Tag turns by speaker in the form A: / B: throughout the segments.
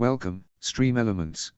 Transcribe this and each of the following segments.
A: Welcome, Stream Elements.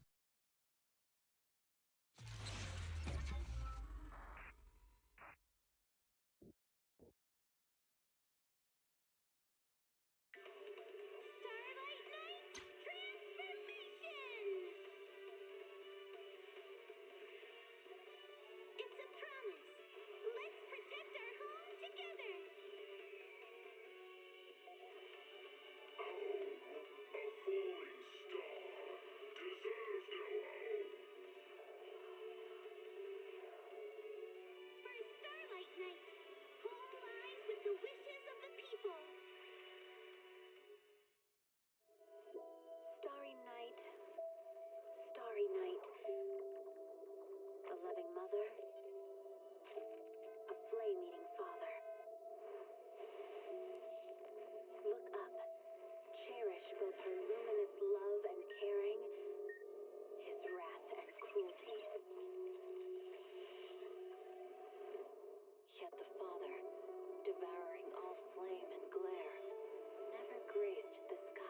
B: Starry night, starry night. A loving mother, a flame-eating father. Look up, cherish both her luminous love and caring, his wrath and cruelty. Yet the father, devouring all flame and glare, never graced the sky.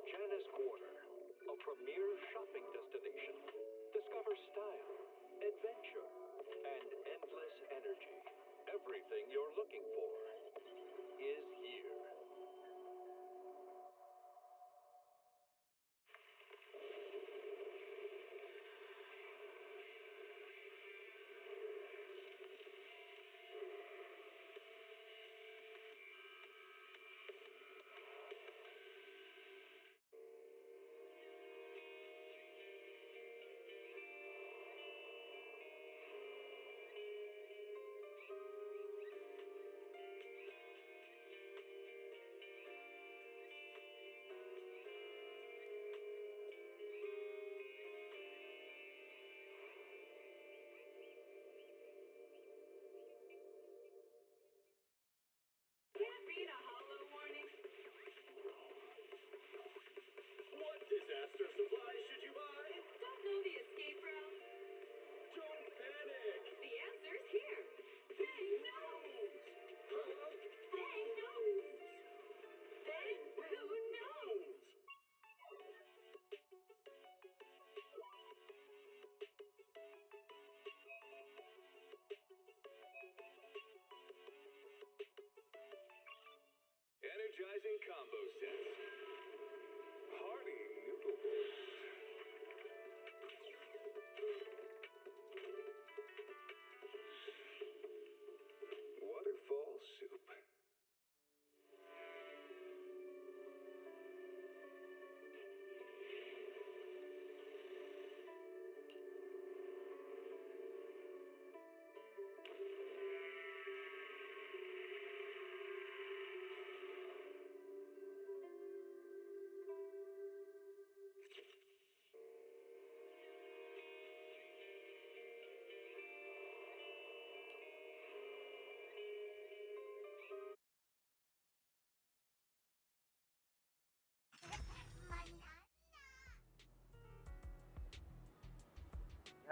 C: Janice Quarter, a premier shopping destination. Discover style, adventure, and endless energy. Everything you're looking for is here.
D: sets. Hearty noodle bowls. Waterfall soup.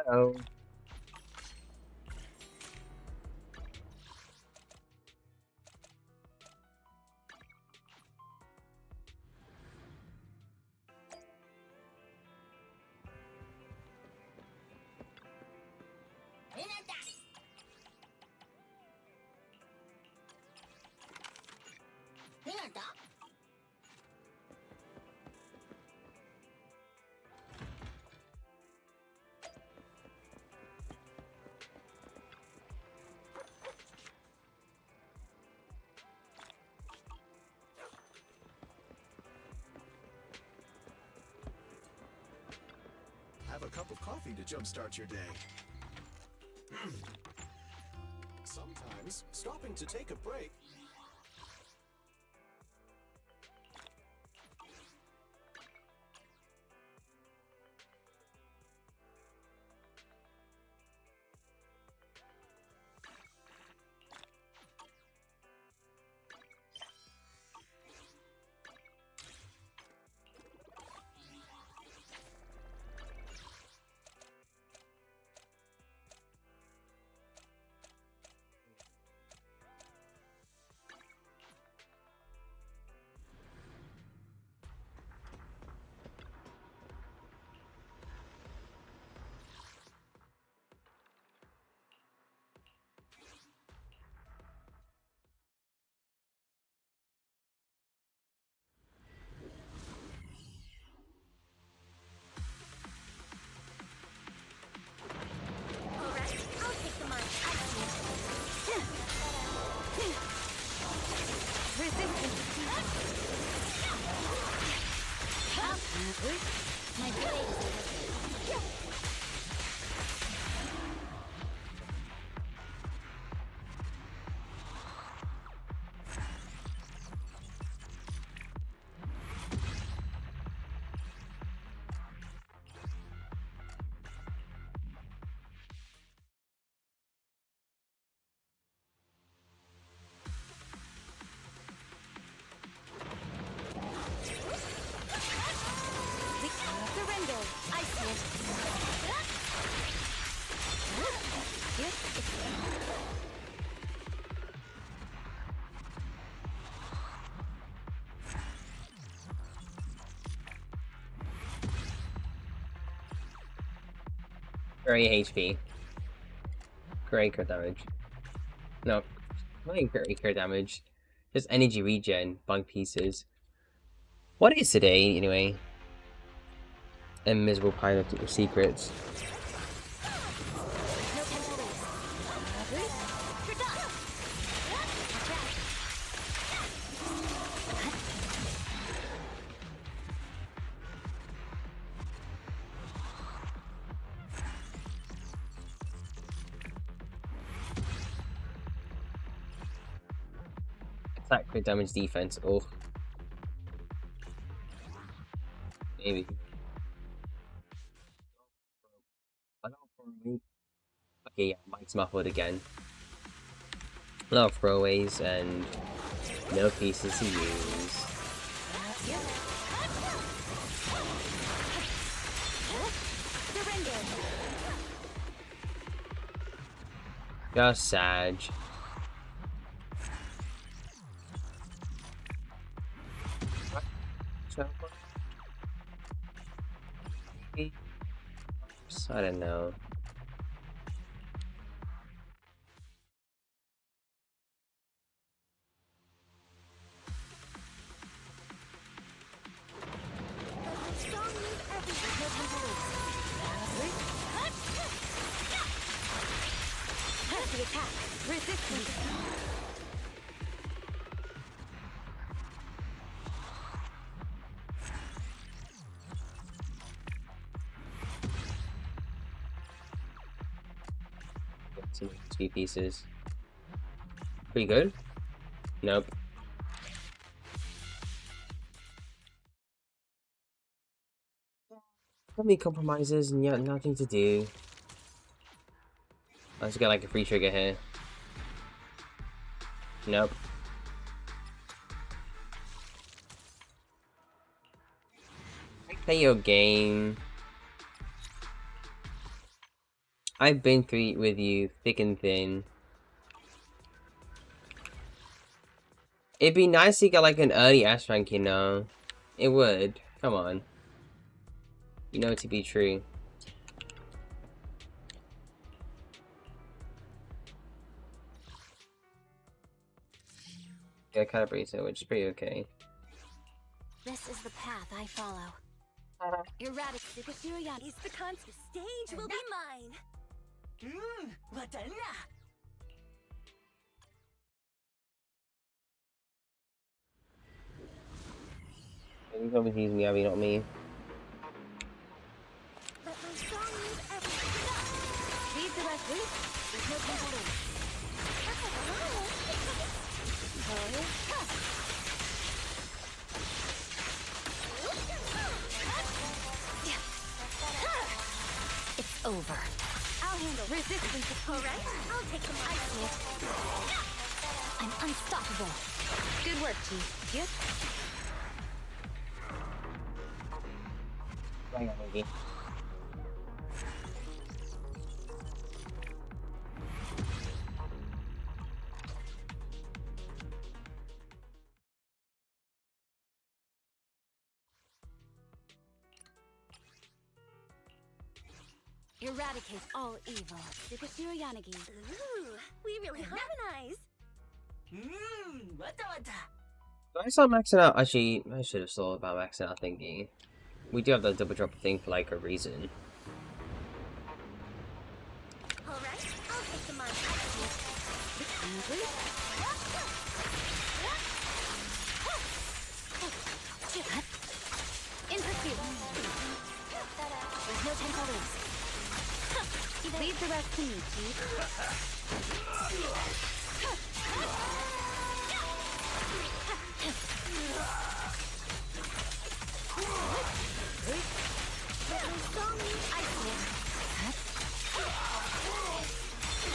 E: Hello.
F: Have a cup of coffee to jumpstart your day. Sometimes, stopping to take a break.
E: Very HP. Great crit damage. No, not even great crit damage. Just energy regen, bunk pieces. What is today, anyway? A miserable pile of secrets. Attack, crit damage, defense. Oh, maybe. Okay, yeah, Mike's muffled again. A lot of throwaways and no pieces to use. Just Sag. I don't know.
B: the attack. Resistance.
E: Some 2 pieces. Pretty good? Nope. So many compromises and yet nothing to do. Let's get like a free trigger here. Nope. Play your game. I've been through it with you, thick and thin. It'd be nice to get like an early S rank, you know. It would. Come on. You know it to be true. Yeah, calibrate it, which is pretty okay.
B: This is the path I follow. Erratic Sukashiryan is the concert. Stage will be mine.
E: He's always using me, Abby, not me.
B: But my song is everything. Leave the rest loose. There's no time to lose. It's over. I'll handle resistance. Alright, I'll take the ice. I'm unstoppable. Good work, Chief. Yep.
E: Hang on, Iggy.
B: Eradicate all evil. Sukashiro Yanagi. Ooh, we really harmonize.
E: Do I start maxing out? Actually, I should have thought about maxing out thingy. We do have the double drop thing for like a reason.
B: Alright, I'll take the mind. In pursuit. There's no time to lose. Leave the rest to me, Chief.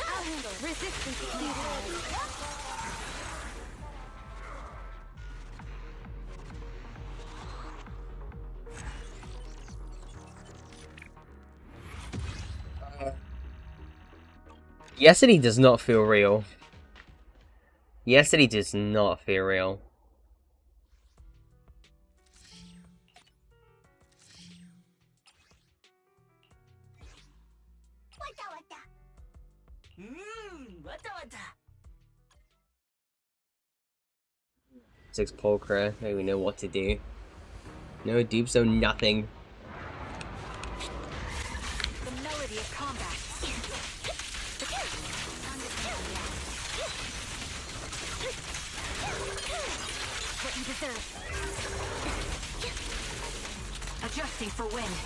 B: I'll handle resistance if needed.
E: Yesterday does not feel real. Yesterday does not feel real. Six Pulchra, maybe we know what to do. No dupes, no nothing.
B: The melody of combat. What you deserve. Adjusting for wind.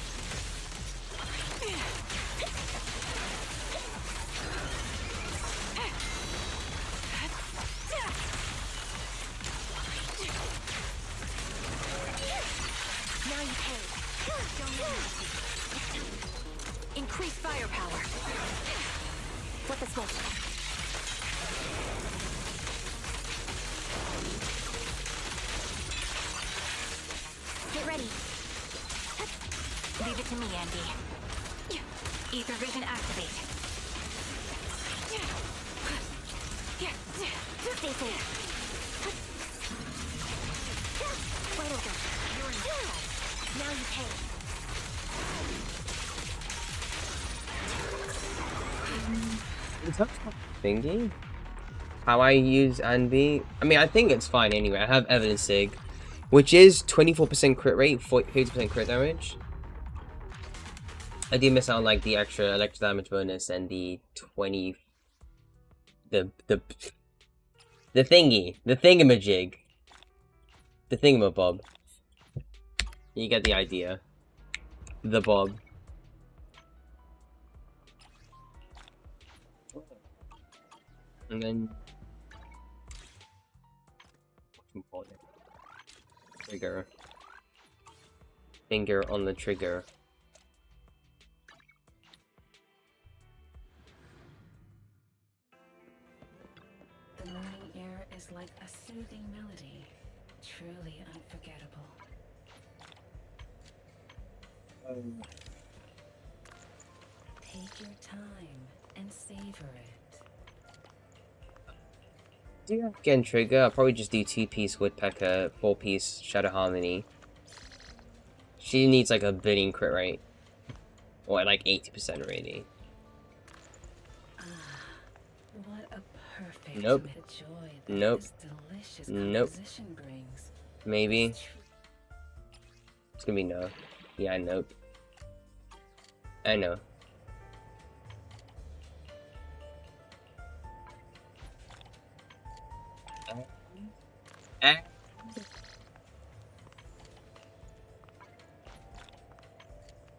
B: Now you pay. Increase firepower. Flip the switch. Get ready. Leave it to me, Andy. Ether vision activate. Stay safe. Right over. You're in. Now you pay.
E: Is that thingy? How I use Andy? I mean, I think it's fine anyway. I have Evidence Sig, which is 24% crit rate, 50% crit damage. I do miss out on like the extra electric damage bonus and the 20 the thingy, the thingamajig, the thingamabob. You get the idea. The bob. And then trigger. Finger on the trigger.
G: The morning air is like a soothing melody, truly unforgettable. Take your time and savor it.
E: Again, trigger. I'll probably just do 2-piece woodpecker, 4-piece shadow harmony. She needs like a billion crit rate, or like 80% already.
G: What a perfect
E: Nope.
G: joy that
E: Nope.
G: this delicious
E: Nope.
G: composition brings.
E: Maybe. It's gonna be no. Yeah, nope. I know.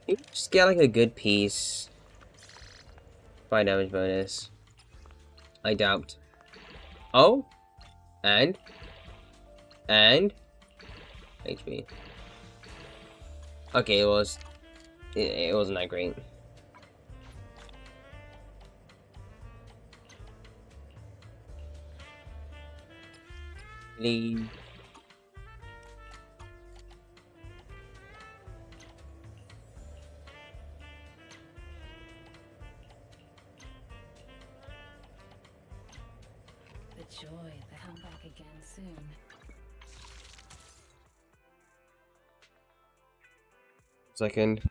E: You just get like a good piece. 5 damage bonus. I doubt. Oh? And? HP. Okay, it wasn't that great. Leave.
G: The joy that come back again soon.
E: Second.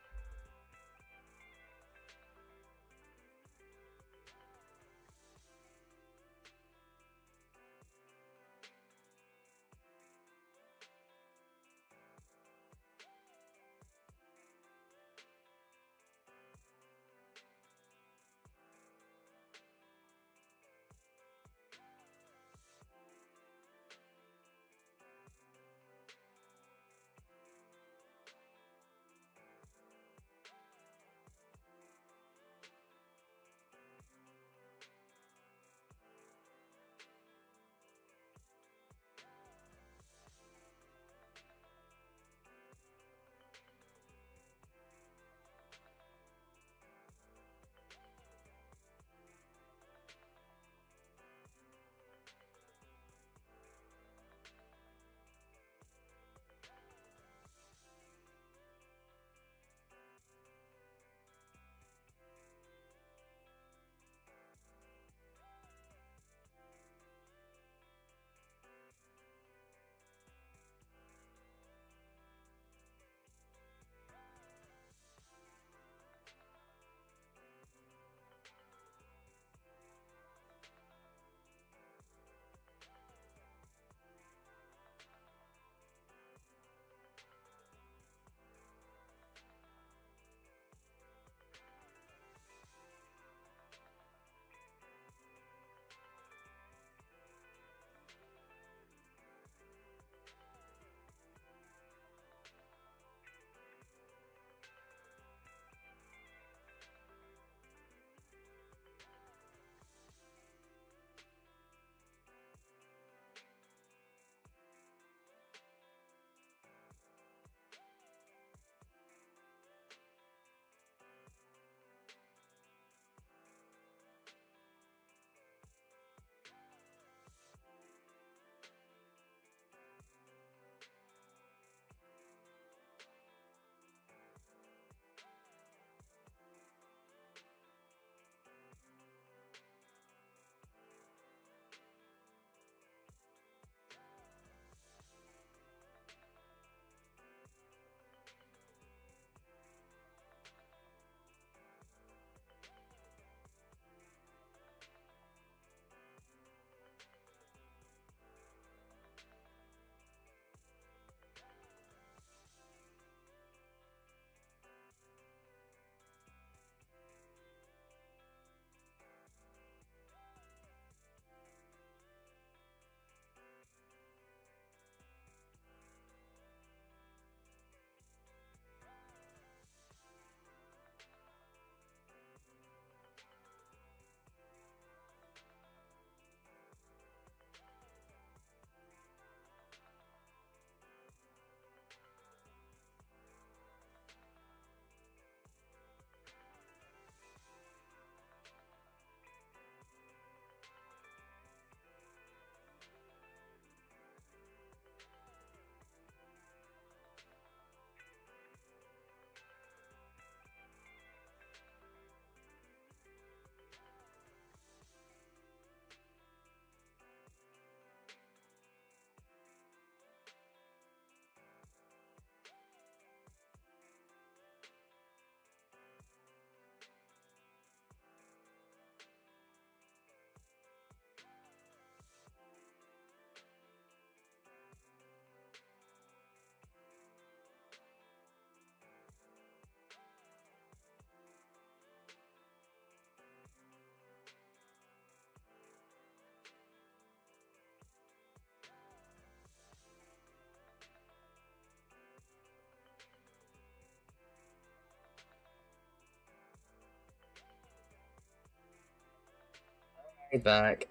E: Right back.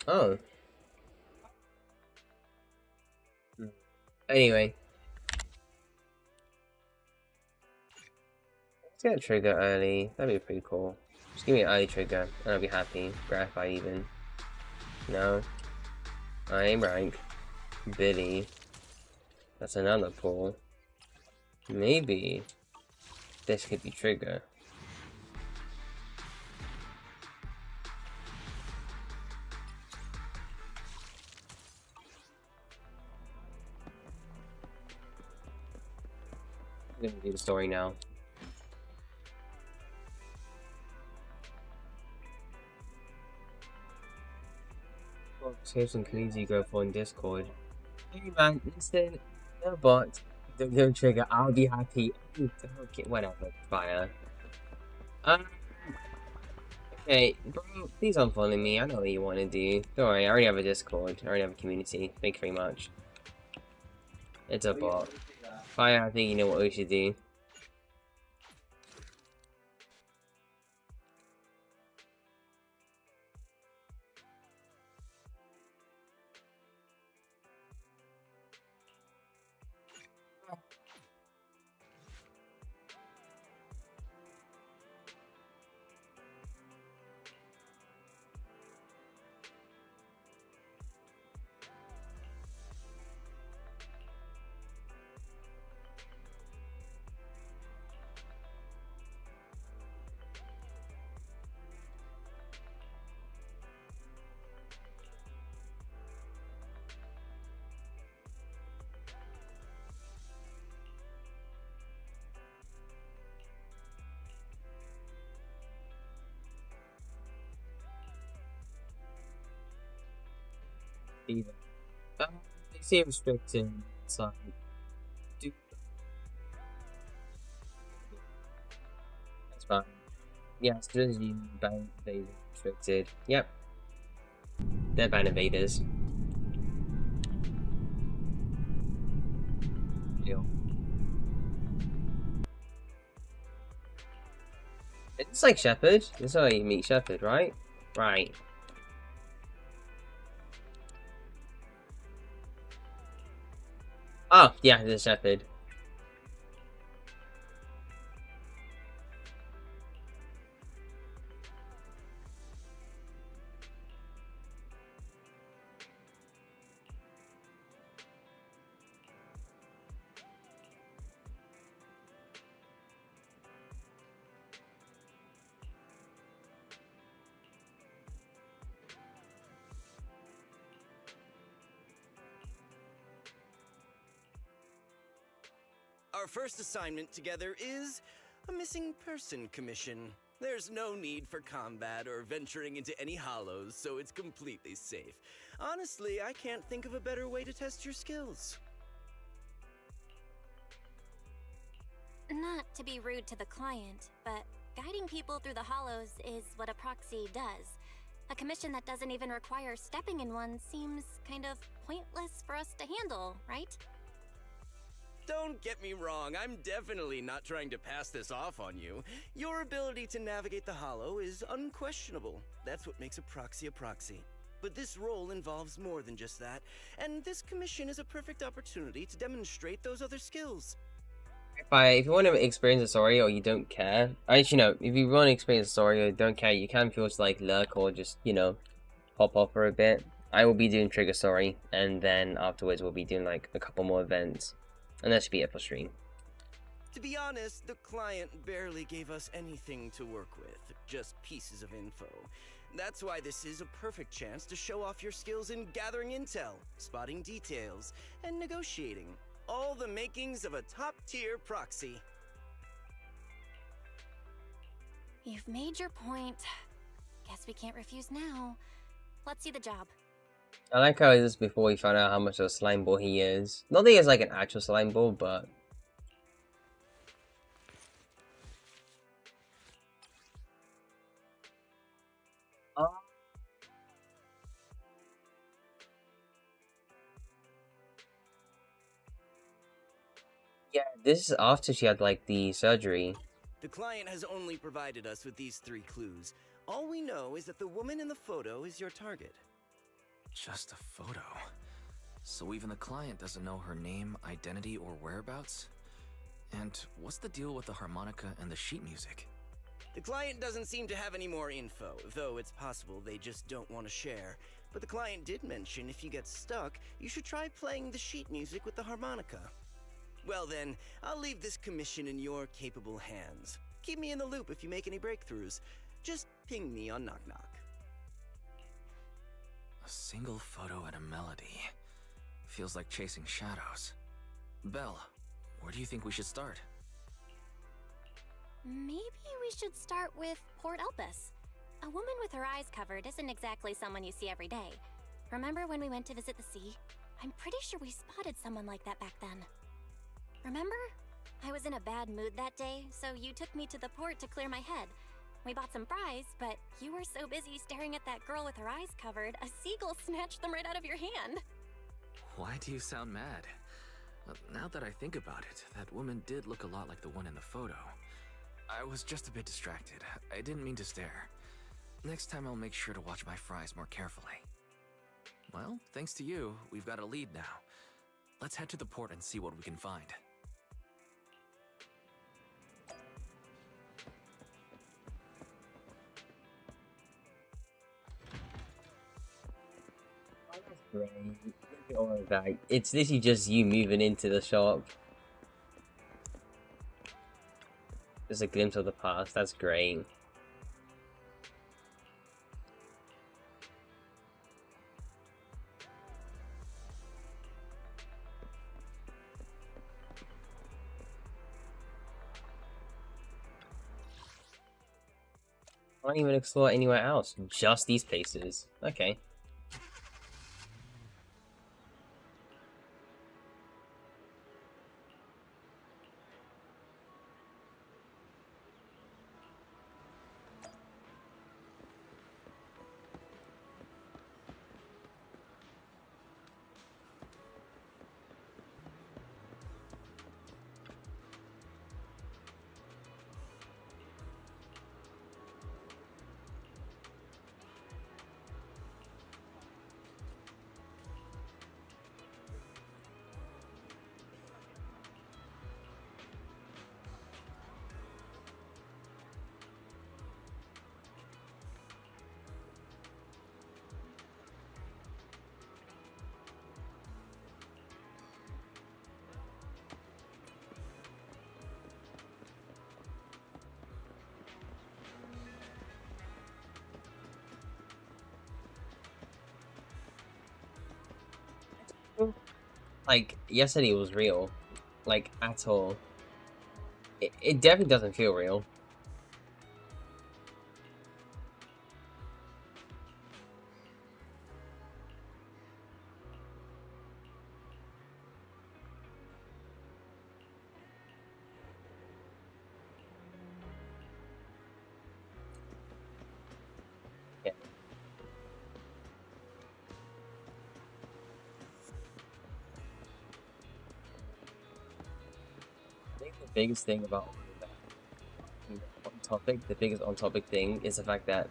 E: Oh. Anyway. Let's get a trigger early. That'd be pretty cool. Just give me an early trigger, and I'll be happy. Gratified even. No. I ain't rank. Billy. That's another pull. Maybe this could be trigger. I'm gonna do the story now. Here's some community you go for in Discord. Hey man, listen, no bot, don't trigger, I'll be happy. Okay, whatever, fire. Okay, bro, please unfollow me, I know what you want to do. Don't worry, I already have a Discord, I already have a community, thank you very much. It's a bot. Fire, I think you know what we should do. Either. They say restricting, so do that's fine. Yeah, strategy ban invaders restricted. Yep. They're ban invaders. Deal. It's like Shepherd. This is how you meet Shepherd, right? Right. Oh, yeah, this is Shepherd.
H: Our first assignment together is a missing person commission. There's no need for combat or venturing into any hollows, so it's completely safe. Honestly, I can't think of a better way to test your skills.
B: Not to be rude to the client, but guiding people through the hollows is what a proxy does. A commission that doesn't even require stepping in one seems kind of pointless for us to handle, right?
H: Don't get me wrong, I'm definitely not trying to pass this off on you. Your ability to navigate the hollow is unquestionable. That's what makes a proxy a proxy. But this role involves more than just that, and this commission is a perfect opportunity to demonstrate those other skills.
E: If you want to experience a story or you don't care, actually no, if you want to experience a story or you don't care, you can feel to like lurk or just, you know, pop off for a bit. I will be doing trigger story, and then afterwards we'll be doing like a couple more events. And that should be it for stream.
H: To be honest, the client barely gave us anything to work with, just pieces of info. That's why this is a perfect chance to show off your skills in gathering intel, spotting details, and negotiating. All the makings of a top-tier proxy.
B: You've made your point. Guess we can't refuse now. Let's see the job.
E: I like how this is before we found out how much of a slime ball he is. Not that he is like an actual slime ball, but... Yeah, this is after she had like the surgery.
H: The client has only provided us with these 3 clues. All we know is that the woman in the photo is your target.
I: Just a photo. So even the client doesn't know her name, identity, or whereabouts? And what's the deal with the harmonica and the sheet music?
H: The client doesn't seem to have any more info, though it's possible they just don't want to share. But the client did mention if you get stuck, you should try playing the sheet music with the harmonica. Well then, I'll leave this commission in your capable hands. Keep me in the loop if you make any breakthroughs. Just ping me on Knock Knock.
I: A single photo and a melody. Feels like chasing shadows. Belle, where do you think we should start?
B: Maybe we should start with Port Elpis. A woman with her eyes covered isn't exactly someone you see every day. Remember when we went to visit the sea? I'm pretty sure we spotted someone like that back then. Remember? I was in a bad mood that day, so you took me to the port to clear my head. We bought some fries, but you were so busy staring at that girl with her eyes covered, a seagull snatched them right out of your hand.
I: Why do you sound mad? Now that I think about it, that woman did look a lot like the one in the photo. I was just a bit distracted. I didn't mean to stare. Next time I'll make sure to watch my fries more carefully. Well, thanks to you, we've got a lead now. Let's head to the port and see what we can find.
E: Great. Look at all of that. It's literally just you moving into the shop. There's a glimpse of the past. That's great. Can't even explore anywhere else. Just these places. Okay. Like, yesterday was real. Like, at all. It definitely doesn't feel real. Yeah. I think the biggest thing about all of that the biggest on-topic thing is the fact that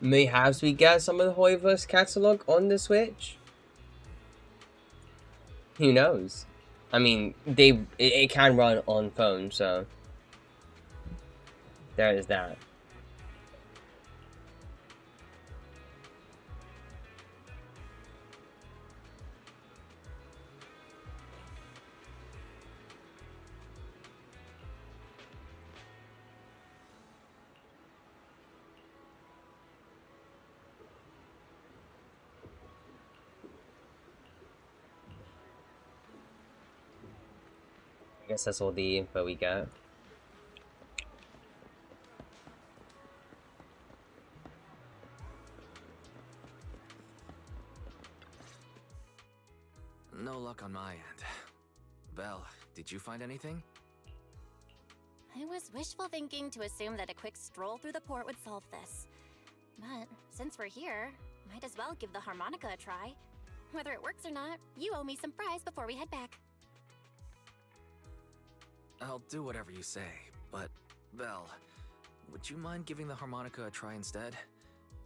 E: mayhaps we get some of the Hoyoverse catalog on the Switch. Who knows? I mean, it can run on phone, so there is that. I guess that's all the info we got.
I: No luck on my end. Belle, did you find anything?
B: I was wishful thinking to assume that a quick stroll through the port would solve this. But since we're here, might as well give the harmonica a try. Whether it works or not, you owe me some fries before we head back.
I: I'll do whatever you say, but, Belle, would you mind giving the harmonica a try instead?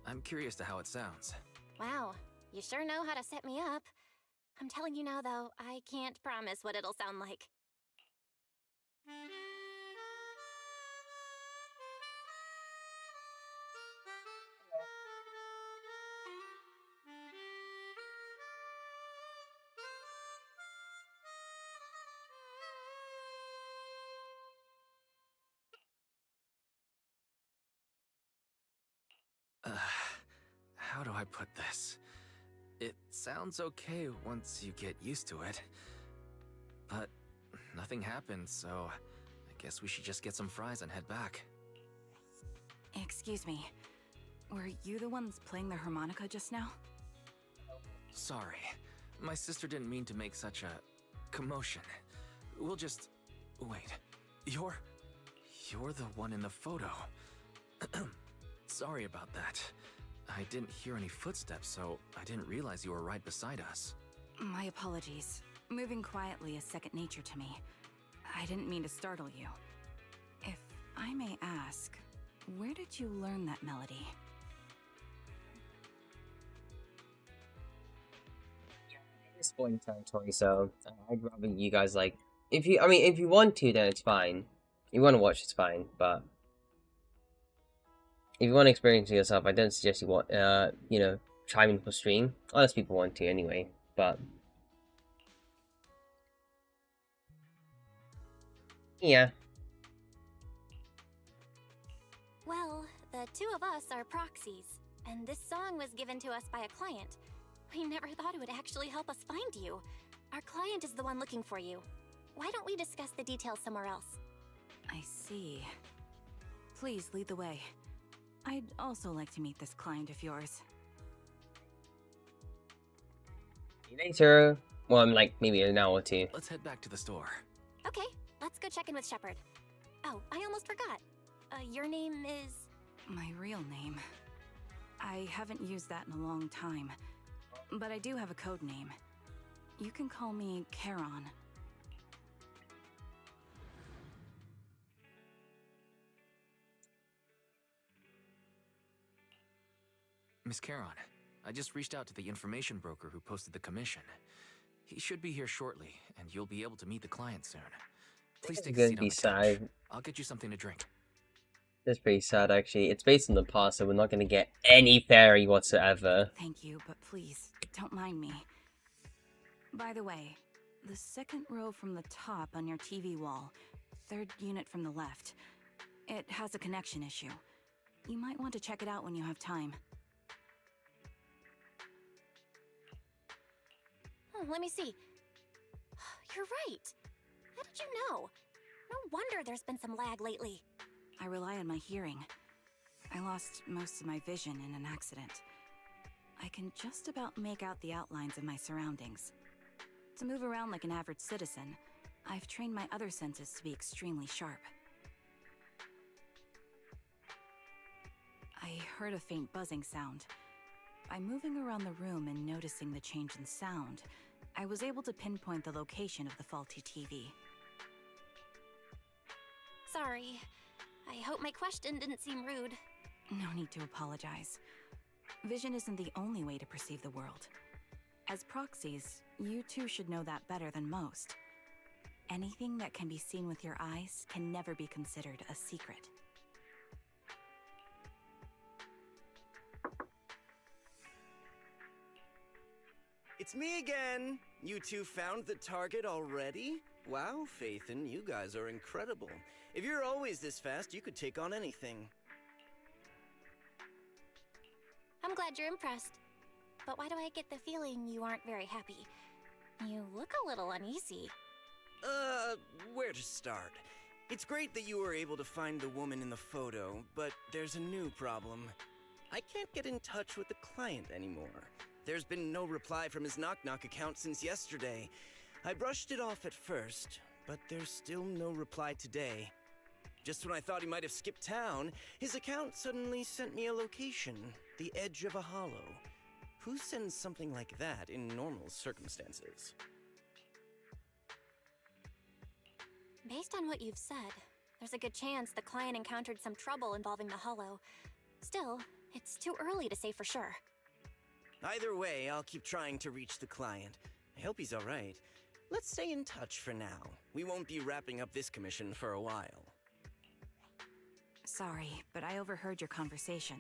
I: I'm curious to how it sounds.
B: Wow, you sure know how to set me up. I'm telling you now, though, I can't promise what it'll sound like.
I: How do I put this? It sounds okay once you get used to it. But nothing happened, so I guess we should just get some fries and head back.
G: Excuse me. Were you the ones playing the harmonica just now?
I: Sorry. My sister didn't mean to make such a commotion. We'll just... Wait. You're the one in the photo. Sorry about that. I didn't hear any footsteps, so I didn't realize you were right beside us.
G: My apologies. Moving quietly is second nature to me. I didn't mean to startle you. If I may ask, where did you learn that melody?
E: It's spoiling territory, so I'd rather you guys like. If you want to, then it's fine. If you want to watch, it's fine. But if you want to experience it yourself, I don't suggest you want, chime in for stream, unless people want to anyway. But yeah.
B: Well, the two of us are proxies, and this song was given to us by a client. We never thought it would actually help us find you. Our client is the one looking for you. Why don't we discuss the details somewhere else?
G: I see. Please lead the way. I'd also like to meet this client of yours.
E: See you later. Well, I'm like maybe an hour or two.
I: Let's head back to the store.
B: Okay, let's go check in with Shepard. Oh, I almost forgot. Your name is...
G: My real name. I haven't used that in a long time, but I do have a code name. You can call me Charon.
I: Miss Charon, I just reached out to the information broker who posted the commission. He should be here shortly, and you'll be able to meet the client soon. Please take a seat on the couch. I'll get you something to drink.
E: That's pretty sad, actually. It's based on the past, so we're not going to get any fairy whatsoever.
G: Thank you, but please, don't mind me. By the way, the second row from the top on your TV wall, third unit from the left, it has a connection issue. You might want to check it out when you have time.
B: Let me see. You're right. How did you know? No wonder there's been some lag lately.
G: I rely on my hearing. I lost most of my vision in an accident. I can just about make out the outlines of my surroundings. To move around like an average citizen, I've trained my other senses to be extremely sharp. I heard a faint buzzing sound. By moving around the room and noticing the change in sound, I was able to pinpoint the location of the faulty TV.
B: Sorry. I hope my question didn't seem rude.
G: No need to apologize. Vision isn't the only way to perceive the world. As proxies, you two should know that better than most. Anything that can be seen with your eyes can never be considered a secret.
H: It's me again! You two found the target already? Wow, Phaethon, you guys are incredible. If you're always this fast, you could take on anything.
B: I'm glad you're impressed. But why do I get the feeling you aren't very happy? You look a little uneasy.
H: Where to start? It's great that you were able to find the woman in the photo, but there's a new problem. I can't get in touch with the client anymore. There's been no reply from his Knock Knock account since yesterday. I brushed it off at first, but there's still no reply today. Just when I thought he might have skipped town, his account suddenly sent me a location, the edge of a hollow. Who sends something like that in normal circumstances?
B: Based on what you've said, There's a good chance the client encountered some trouble involving the Hollow. Still, it's too early to say for sure.
H: Either way, I'll keep trying to reach the client. I hope he's alright. Let's stay in touch for now. We won't be wrapping up this commission for a while.
G: Sorry, but I overheard your conversation.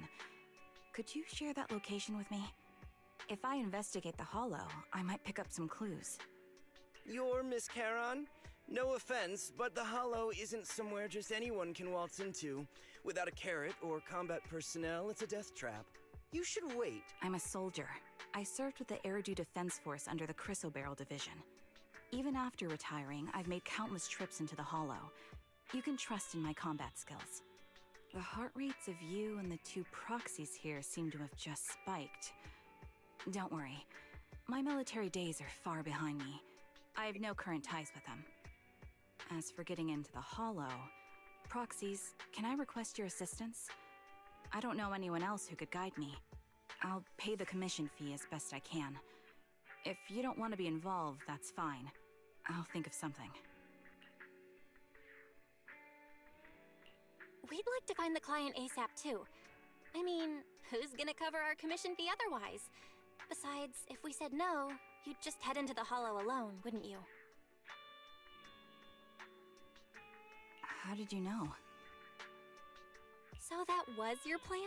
G: Could you share that location with me? If I investigate the Hollow, I might pick up some clues.
H: You're Miss Charon? No offense, but the Hollow isn't somewhere just anyone can waltz into. Without a carrot or combat personnel, it's a death trap. You should wait.
G: I'm a soldier. I served with the Eridu Defense Force under the Chrysoberyl Division. Even after retiring, I've made countless trips into the Hollow. You can trust in my combat skills. The heart rates of you and the two proxies here seem to have just spiked. Don't worry. My military days are far behind me. I have no current ties with them. As for getting into the Hollow, proxies, can I request your assistance? I don't know anyone else who could guide me. I'll pay the commission fee as best I can. If you don't want to be involved, that's fine. I'll think of something.
B: We'd like to find the client ASAP too. I mean, who's gonna cover our commission fee otherwise? Besides, if we said no, you'd just head into the Hollow alone, wouldn't you?
G: How did you know?
B: So that was your plan?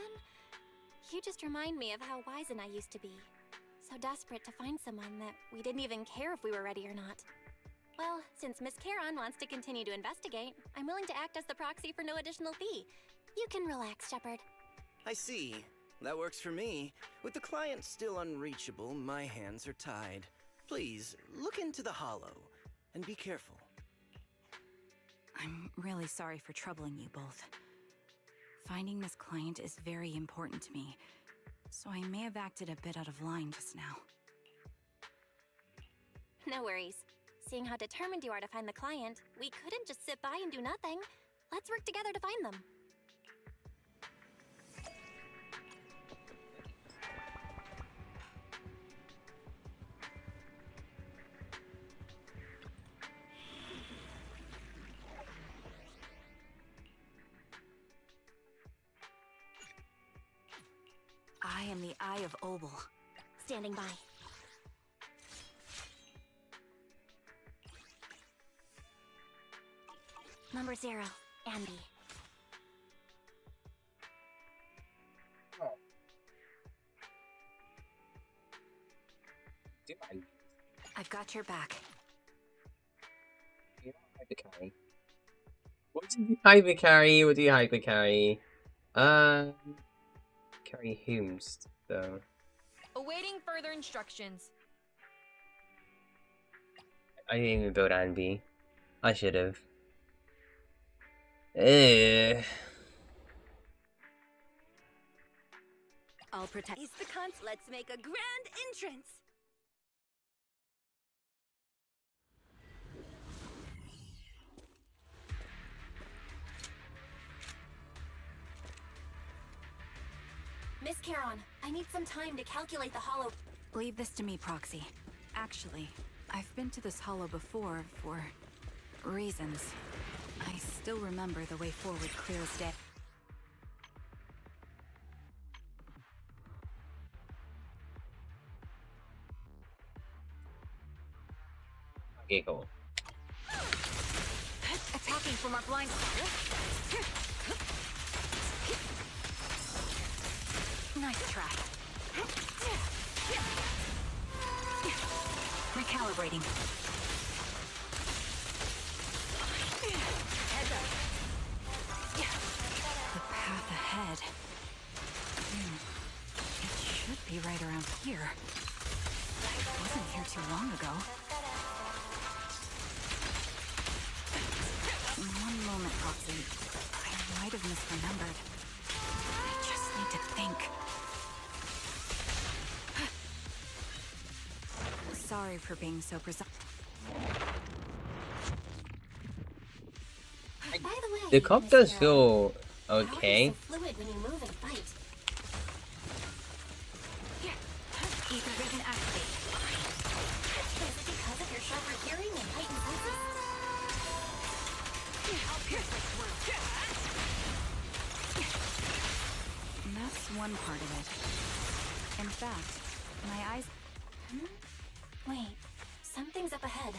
B: You just remind me of how wizened I used to be. So desperate to find someone that we didn't even care if we were ready or not. Well, since Miss Charon wants to continue to investigate, I'm willing to act as the proxy for no additional fee. You can relax, Shepard.
H: I see. That works for me. With the client still unreachable, my hands are tied. Please, look into the Hollow, and be careful.
G: I'm really sorry for troubling you both. Finding this client is very important to me, so I may have acted a bit out of line just now.
B: No worries. Seeing how determined you are to find the client, we couldn't just sit by and do nothing. Let's work together to find them.
G: I am the Eye of Obel.
B: Standing by. Number 0, Andy.
E: Do I?
G: I've got your back.
E: You don't hyper carry. What do you hyper carry? What do you hyper carry? Carry Whomst, though.
J: Awaiting further instructions.
E: I didn't even build Anby. I should have. Eh.
J: I'll protect the cunts. Let's make a grand entrance.
B: Miss Charon, I need some time to calculate the Hollow.
G: Leave this to me, Proxy. Actually, I've been to this Hollow before for reasons. I still remember the way forward clear as day.
E: Okay, cool.
J: Attacking from our blind spot.
G: Nice try. Recalibrating.
J: Heads up.
G: The path ahead. It should be right around here. I wasn't here too long ago. One moment, Proxy. I might have misremembered. I just need to think. Sorry for being so precise.
B: By the way,
E: The cop
B: Miss
E: does
B: Charon,
E: feel
B: how are you
E: okay.
B: so fluid when you move and fight?
G: Ether vision activate.
B: Is it because of your sharper hearing and heightened senses?
J: I'll
G: That's one part of it. In fact, my eyes...
B: Wait, something's up ahead.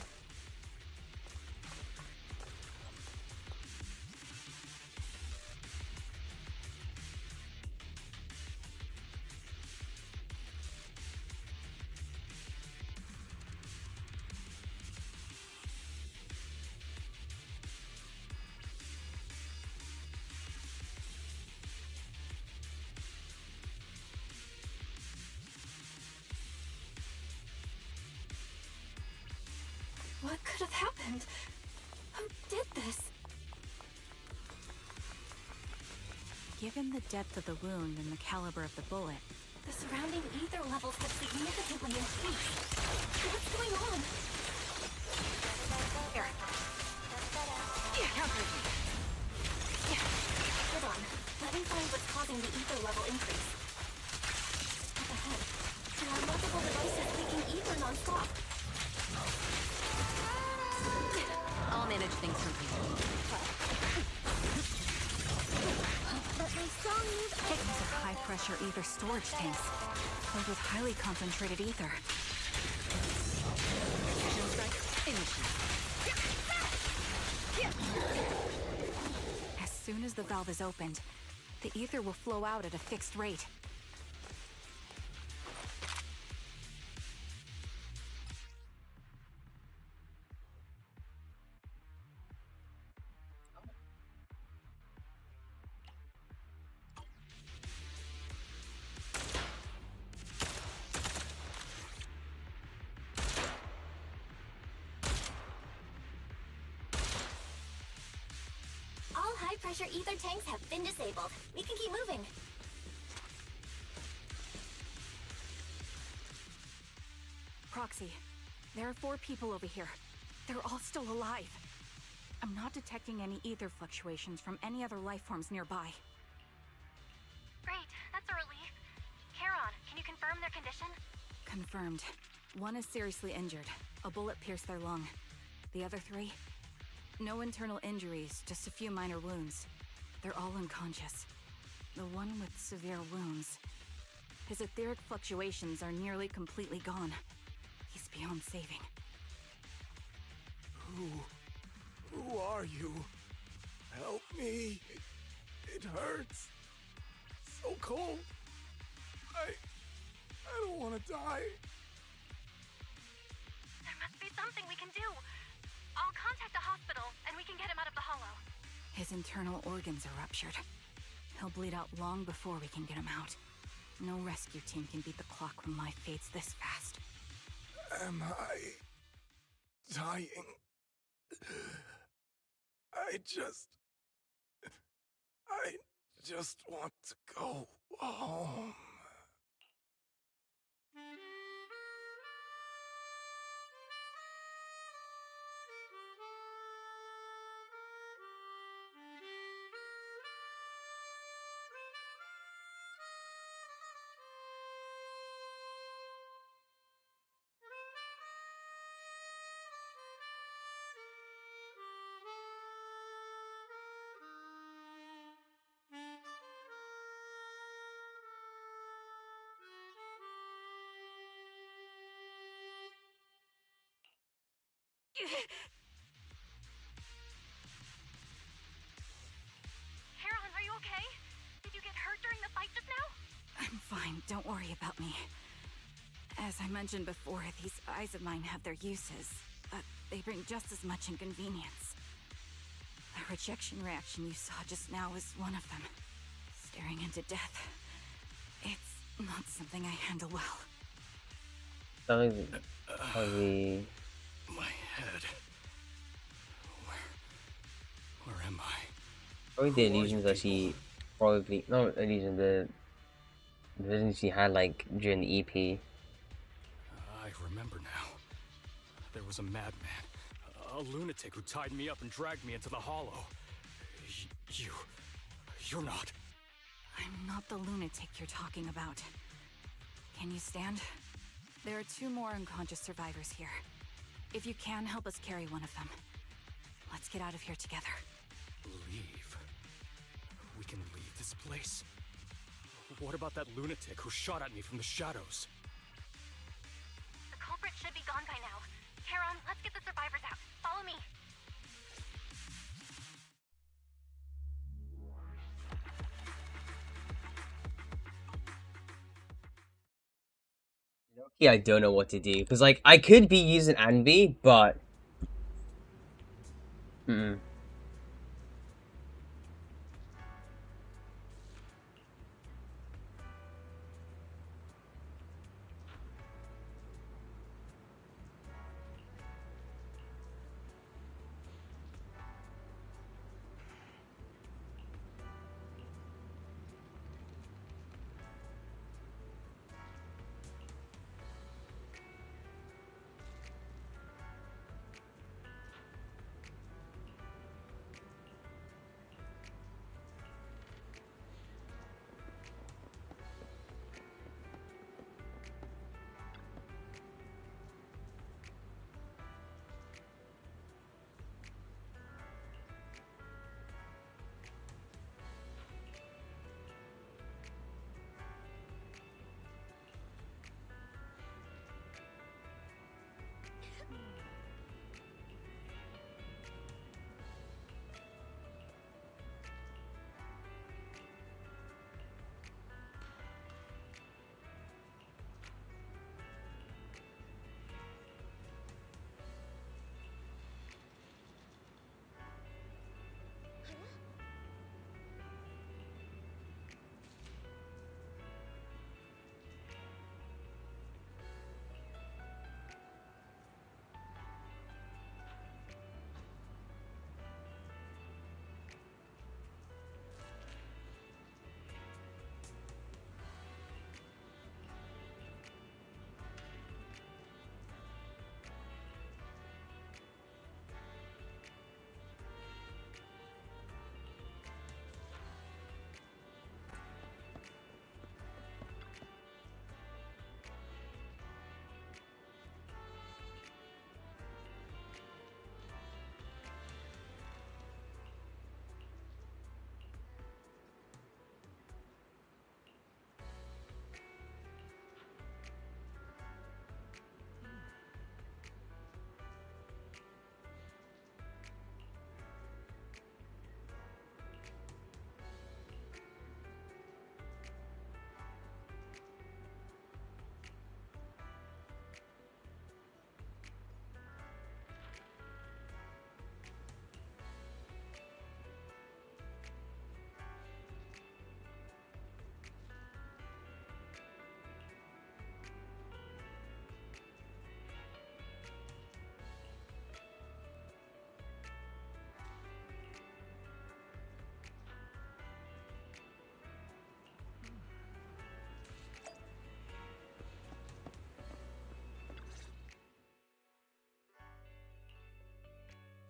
B: What could have happened? Who did this?
G: Given the depth of the wound and the caliber of the bullet,
B: The surrounding ether levels have significantly increased. What's going on?
G: Here.
B: Hold on. Let me find what's causing the ether level increase. Up ahead. There are multiple devices leaking ether non-stop.
J: I'll manage things from here. But my song needs
G: These are high-pressure ether storage tanks, filled with highly concentrated ether. As soon as the valve is opened, the ether will flow out at a fixed rate.
B: All high-pressure ether tanks have been disabled. We can keep moving.
G: Proxy, there are 4 people over here. They're all still alive. I'm not detecting any ether fluctuations from any other life forms nearby.
B: Great, that's a relief. Charon, can you confirm their condition?
G: Confirmed. 1 is seriously injured. A bullet pierced their lung. The other 3? No internal injuries, just a few minor wounds. They're all unconscious. The one with severe wounds. His etheric fluctuations are nearly completely gone. He's beyond saving.
F: Who are you? Help me. It hurts. So cold. I don't want to die.
B: There must be something we can do. I'll contact the hospital, and we can get him out of the hollow.
G: His internal organs are ruptured. He'll bleed out long before we can get him out. No rescue team can beat the clock when life fades this fast.
F: Am I dying? I just want to go home.
B: Charon, are you okay? Did you get hurt during the fight just now?
G: I'm fine, don't worry about me. As I mentioned before, these eyes of mine have their uses, but they bring just as much inconvenience. The rejection reaction you saw just now was one of them. Staring into death. It's not something I handle well.
E: Probably
F: My head. Where am I?
E: probably the illusions that she probably not illusion, the visions she had like during the EP.
K: I remember now. There was a madman, a lunatic who tied me up and dragged me into the hollow. You're not.
G: I'm not the lunatic you're talking about. Can you stand? There are 2 more unconscious survivors here. If you can, help us carry one of them. Let's get out of here together.
K: Leave? We can leave this place? What about that lunatic who shot at me from the shadows?
B: The culprit should be gone by now. Charon, let's get the survivors out. Follow me.
E: Yeah, I don't know what to do because like I could be using Anby, but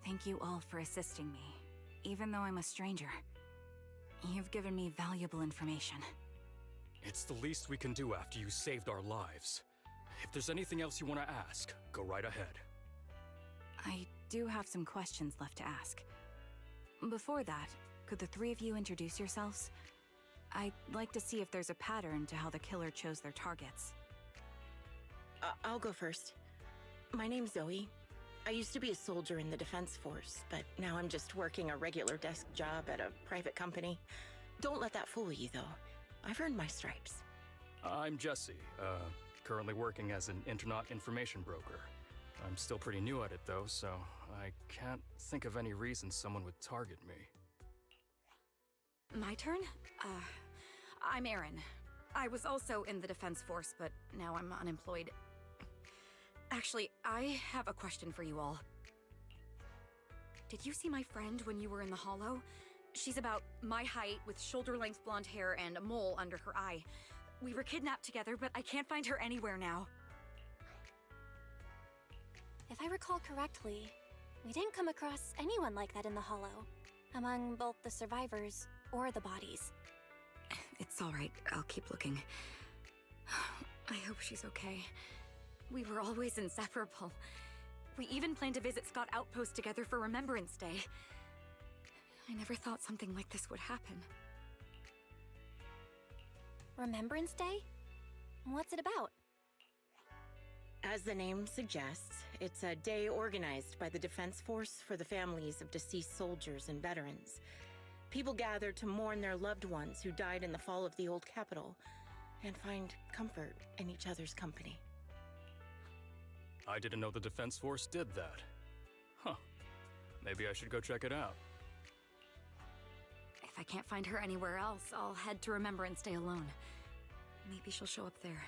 G: Thank you all for assisting me, even though I'm a stranger. You've given me valuable information.
K: It's the least we can do after you saved our lives. If there's anything else you want to ask, go right ahead.
G: I do have some questions left to ask. Before that, could the three of you introduce yourselves? I'd like to see if there's a pattern to how the killer chose their targets.
L: I'll go first. My name's Zoe. I used to be a soldier in the Defense Force, but now I'm just working a regular desk job at a private company. Don't let that fool you, though. I've earned my stripes.
K: I'm Jesse, currently working as an internaut information broker. I'm still pretty new at it, though, so I can't think of any reason someone would target me.
M: My turn? I'm Erin. I was also in the Defense Force, but now I'm unemployed. Actually, I have a question for you all. Did you see my friend when you were in the Hollow? She's about my height, with shoulder-length blonde hair and a mole under her eye. We were kidnapped together, but I can't find her anywhere now.
B: If I recall correctly, we didn't come across anyone like that in the Hollow, among both the survivors or the bodies.
M: It's all right. I'll keep looking. I hope she's okay. We were always inseparable. We even planned to visit Scott Outpost together for Remembrance Day. I never thought something like this would happen.
B: Remembrance Day? What's it about?
L: As the name suggests, it's a day organized by the Defense Force for the families of deceased soldiers and veterans. People gather to mourn their loved ones who died in the fall of the old capital and find comfort in each other's company.
K: I didn't know the Defense Force did that. Huh. Maybe I should go check it out.
M: If I can't find her anywhere else, I'll head to Remembrance Day alone. Maybe she'll show up there.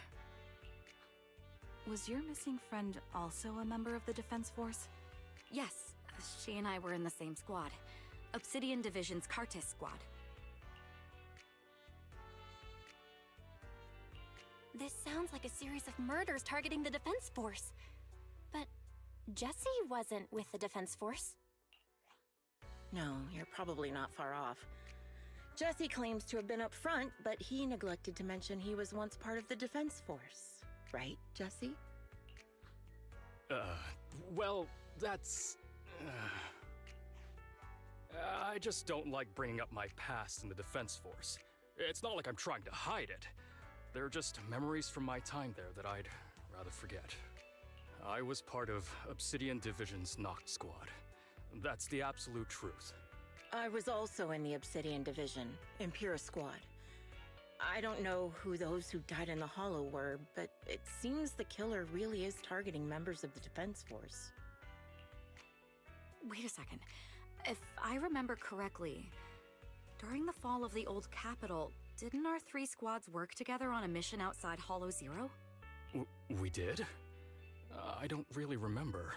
G: Was your missing friend also a member of the Defense Force?
M: Yes, she and I were in the same squad. Obsidian Division's Cartis squad.
B: This sounds like a series of murders targeting the Defense Force. But Jesse wasn't with the Defense Force.
L: No, you're probably not far off. Jesse claims to have been up front, but he neglected to mention he was once part of the Defense Force. Right, Jesse?
K: Well, that's... I just don't like bringing up my past in the Defense Force. It's not like I'm trying to hide it. They're just memories from my time there that I'd rather forget. I was part of Obsidian Division's Noct Squad. That's the absolute truth.
L: I was also in the Obsidian Division, Impura Squad. I don't know who those who died in the Hollow were, but it seems the killer really is targeting members of the Defense Force.
M: Wait a second. If I remember correctly, during the fall of the old capital, didn't our 3 squads work together on a mission outside Hollow Zero?
K: We did? I don't really remember.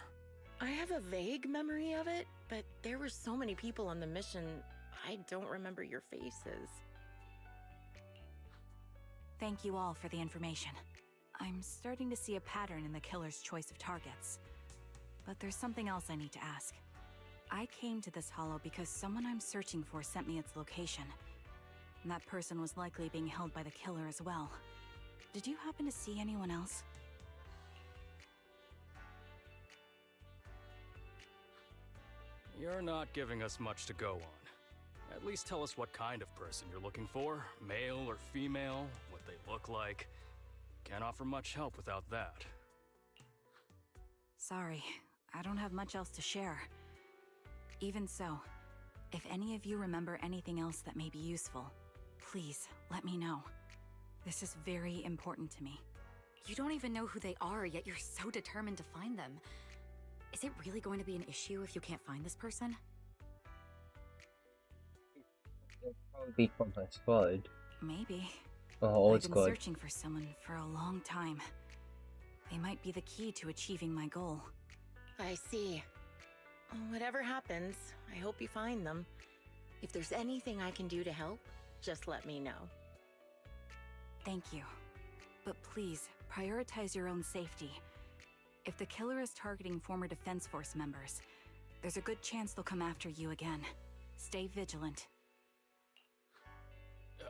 L: I have a vague memory of it, but there were so many people on the mission, I don't remember your faces.
G: Thank you all for the information. I'm starting to see a pattern in the killer's choice of targets. But there's something else I need to ask. I came to this hollow because someone I'm searching for sent me its location. And that person was likely being held by the killer as well. Did you happen to see anyone else?
K: You're not giving us much to go on. At least tell us what kind of person you're looking for. Male or female, what they look like. Can't offer much help without that.
G: Sorry, I don't have much else to share. Even so, if any of you remember anything else that may be useful, please let me know. This is very important to me.
M: You don't even know who they are, yet you're so determined to find them. Is it really going to be an issue if you can't find this person?
E: They'll probably be from my squad.
G: Maybe.
E: Oh, old
G: I've been
E: squad.
G: searching for someone for a long time. They might be the key to achieving my goal.
L: I see. Whatever happens, I hope you find them. If there's anything I can do to help, just let me know.
G: Thank you. But please, prioritize your own safety. If the killer is targeting former Defense Force members, there's a good chance they'll come after you again. Stay vigilant.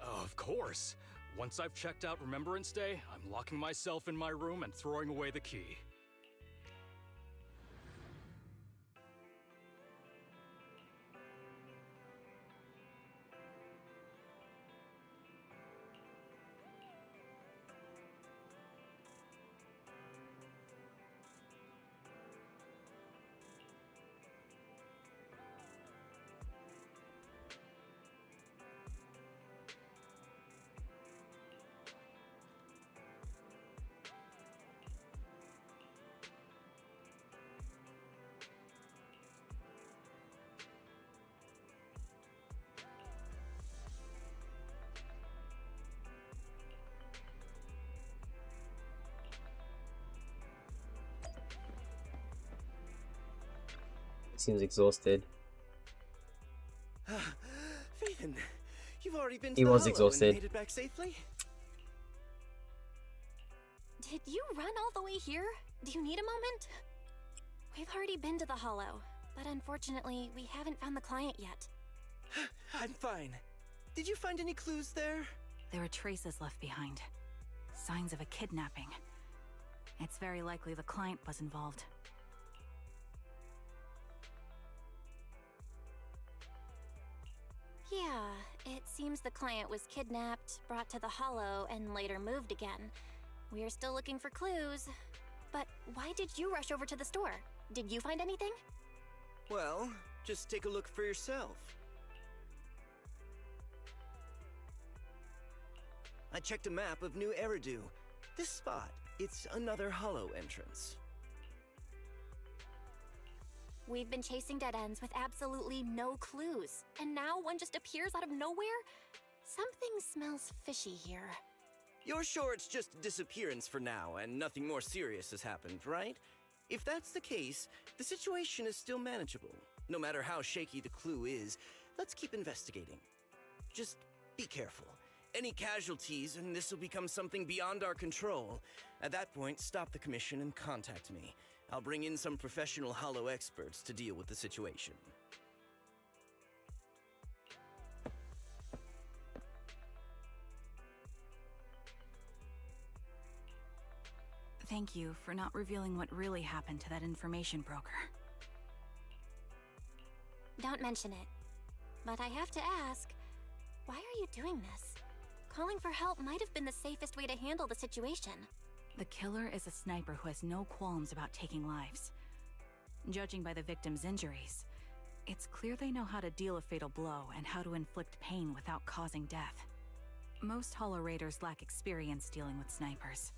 K: Of course. Once I've checked out Remembrance Day, I'm locking myself in my room and throwing away the key.
E: Seems exhausted.
H: Phaethon, you've already been to
E: He
H: the
E: was
H: Hollow
E: exhausted.
H: and made it back safely?
B: Did you run all the way here? Do you need a moment? We've already been to the Hollow, but unfortunately, we haven't found the client yet.
H: I'm fine. Did you find any clues there?
G: There are traces left behind. Signs of a kidnapping. It's very likely the client was involved.
B: Yeah, it seems the client was kidnapped, brought to the Hollow, and later moved again. We're still looking for clues. But why did you rush over to the store? Did you find anything?
H: Well, just take a look for yourself. I checked a map of New Eridu. This spot, it's another Hollow entrance.
B: We've been chasing dead ends with absolutely no clues, and now one just appears out of nowhere? Something smells fishy here.
H: You're sure it's just a disappearance for now, and nothing more serious has happened, right? If that's the case, the situation is still manageable. No matter how shaky the clue is, let's keep investigating. Just be careful. Any casualties, and this will become something beyond our control. At that point, stop the commission and contact me. I'll bring in some professional Hollow experts to deal with the situation.
G: Thank you for not revealing what really happened to that information broker.
B: Don't mention it. But I have to ask, why are you doing this? Calling for help might have been the safest way to handle the situation.
G: The killer is a sniper who has no qualms about taking lives. Judging by the victim's injuries, it's clear they know how to deal a fatal blow and how to inflict pain without causing death. Most Hollow Raiders lack experience dealing with snipers.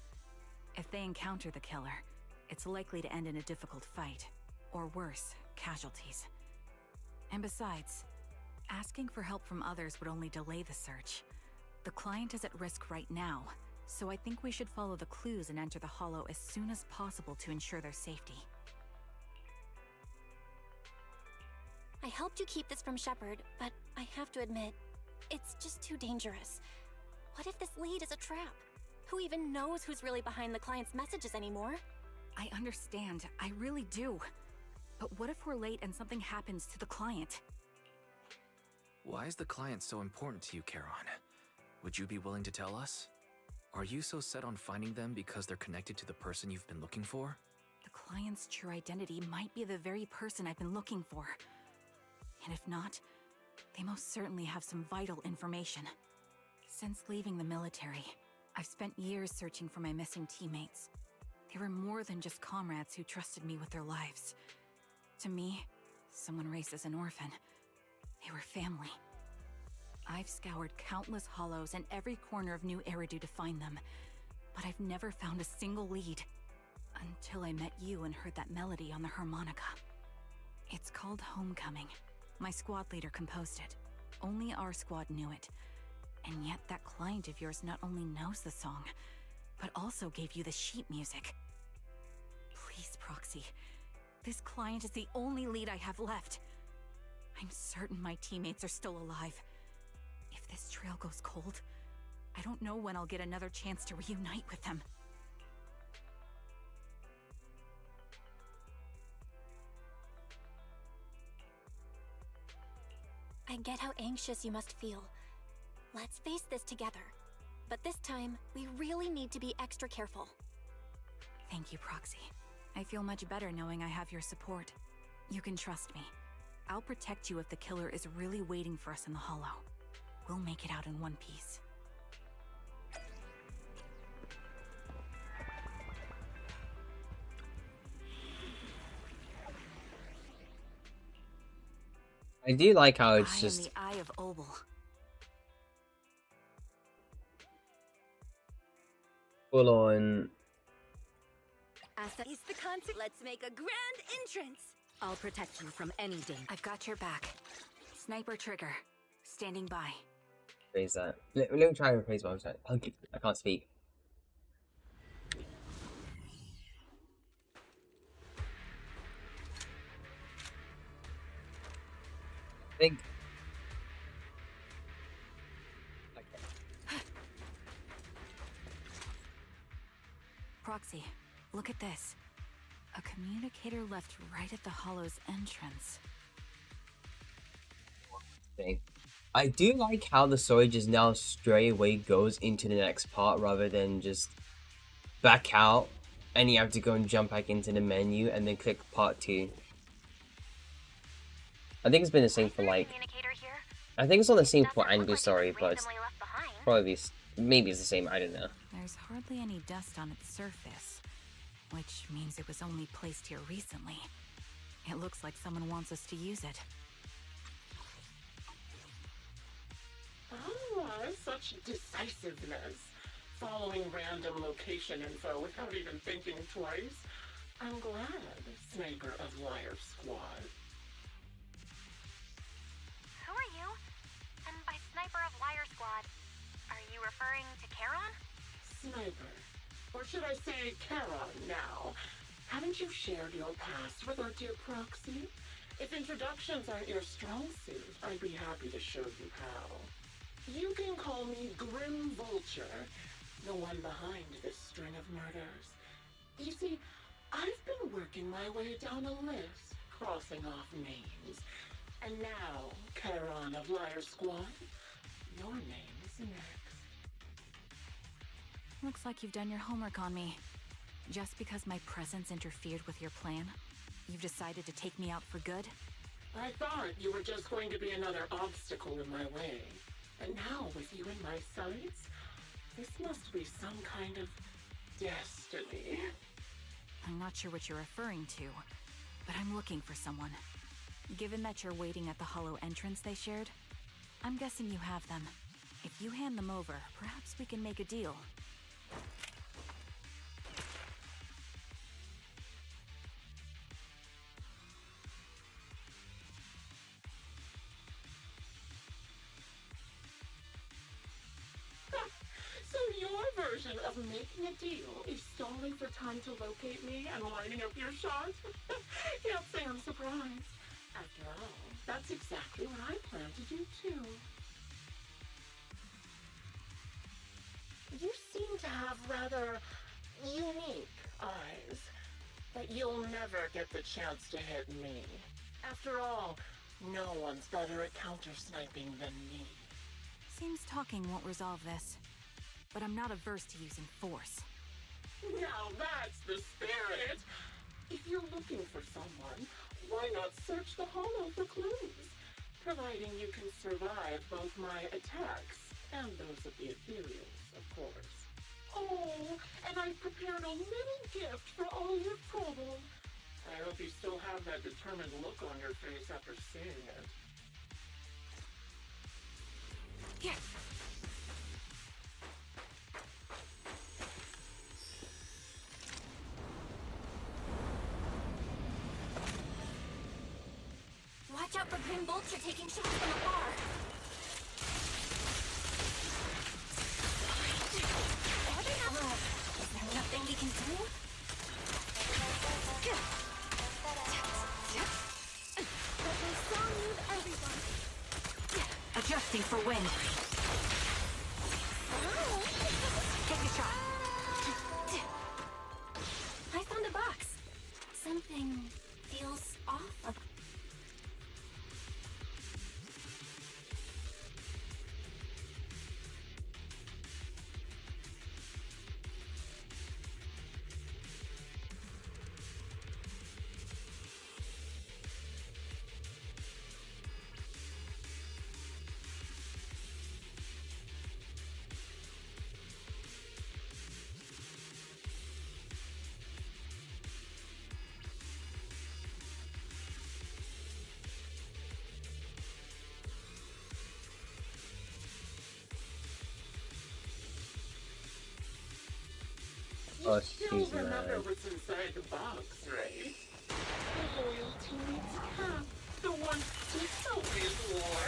G: If they encounter the killer, it's likely to end in a difficult fight, or worse, casualties. And besides, asking for help from others would only delay the search. The client is at risk right now, so I think we should follow the clues and enter the Hollow as soon as possible to ensure their safety.
B: I helped you keep this from Shepard, but I have to admit, it's just too dangerous. What if this lead is a trap? Who even knows who's really behind the client's messages anymore?
G: I understand, I really do. But what if we're late and something happens to the client?
I: Why is the client so important to you, Charon? Would you be willing to tell us? Are you so set on finding them because they're connected to the person you've been looking for?
G: The client's true identity might be the very person I've been looking for. And if not, they most certainly have some vital information. Since leaving the military, I've spent years searching for my missing teammates. They were more than just comrades who trusted me with their lives. To me, someone raised as an orphan, they were family. I've scoured countless hollows and every corner of New Eridu to find them, but I've never found a single lead. Until I met you and heard that melody on the harmonica. It's called Homecoming. My squad leader composed it. Only our squad knew it. And yet that client of yours not only knows the song, but also gave you the sheet music. Please, Proxy. This client is the only lead I have left. I'm certain my teammates are still alive. If this trail goes cold, I don't know when I'll get another chance to reunite with them.
B: I get how anxious you must feel. Let's face this together. But this time, we really need to be extra careful.
G: Thank you, Proxy. I feel much better knowing I have your support. You can trust me. I'll protect you if the killer is really waiting for us in the Hollow. We'll make it out in one piece.
E: I do like how it's
G: I
E: just...
G: am the Eye of Obel.
E: full on...
J: Is the concert? Let's make a grand entrance. I'll protect you from any danger.
G: I've got your back. Sniper trigger. Standing by.
E: Rephrase that. Let me try and rephrase what I'm saying. I can't speak. I think...
G: Proxy, look at this. A communicator left right at the Hollow's entrance.
E: Thing. I do like how the story just now straight away goes into the next part rather than just back out and you have to go and jump back into the menu and then click part 2. I think it's been the same for like...
B: Communicator here.
E: I think it's on the same plot and story, but it's probably maybe it's the same. I don't know.
G: There's hardly any dust on its surface, which means it was only placed here recently. It looks like someone wants us to use it.
N: Ah, such decisiveness. Following random location info without even thinking twice. I'm glad, Sniper of Liar Squad.
B: Who are you? And by Sniper of Liar Squad, are you referring to Charon?
N: Sniper. Or should I say Charon now? Haven't you shared your past with our dear Proxy? If introductions aren't your strong suit, I'd be happy to show you how. You can call me Grim Vulture, the one behind this string of murders. You see, I've been working my way down a list, crossing off names. And now, Charon of Liar Squad, your name's next.
G: Looks like you've done your homework on me. Just because my presence interfered with your plan, you've decided to take me out for good?
N: I thought you were just going to be another obstacle in my way. And now, with you in my sights, this must be some kind of destiny.
G: I'm not sure what you're referring to, but I'm looking for someone. Given that you're waiting at the hollow entrance they shared, I'm guessing you have them. If you hand them over, perhaps we can make a deal.
N: So your version of making a deal is stalling for time to locate me and lining up your shots? Can't say I'm surprised. After all, that's exactly what I plan to do too. You seem to have rather unique eyes, but you'll never get the chance to hit me. After all, no one's better at counter-sniping than me.
G: Seems talking won't resolve this, but I'm not averse to using force.
N: Now that's the spirit! If you're looking for someone, why not search the hollow for clues? Providing you can survive both my attacks and those of the ethereals, of course. Oh, and I've prepared a little gift for all your trouble. I hope you still have that determined look on your face after seeing it.
G: Here.
B: Watch out for Grim Vulture taking shots from afar. Is there nothing we can do?
J: But they saw move everyone.
G: Adjusting for wind. Take a shot.
B: I found a box. Something feels off.
N: You still remember what's inside the box, right? The loyalty meets cap. The one Sophie's war.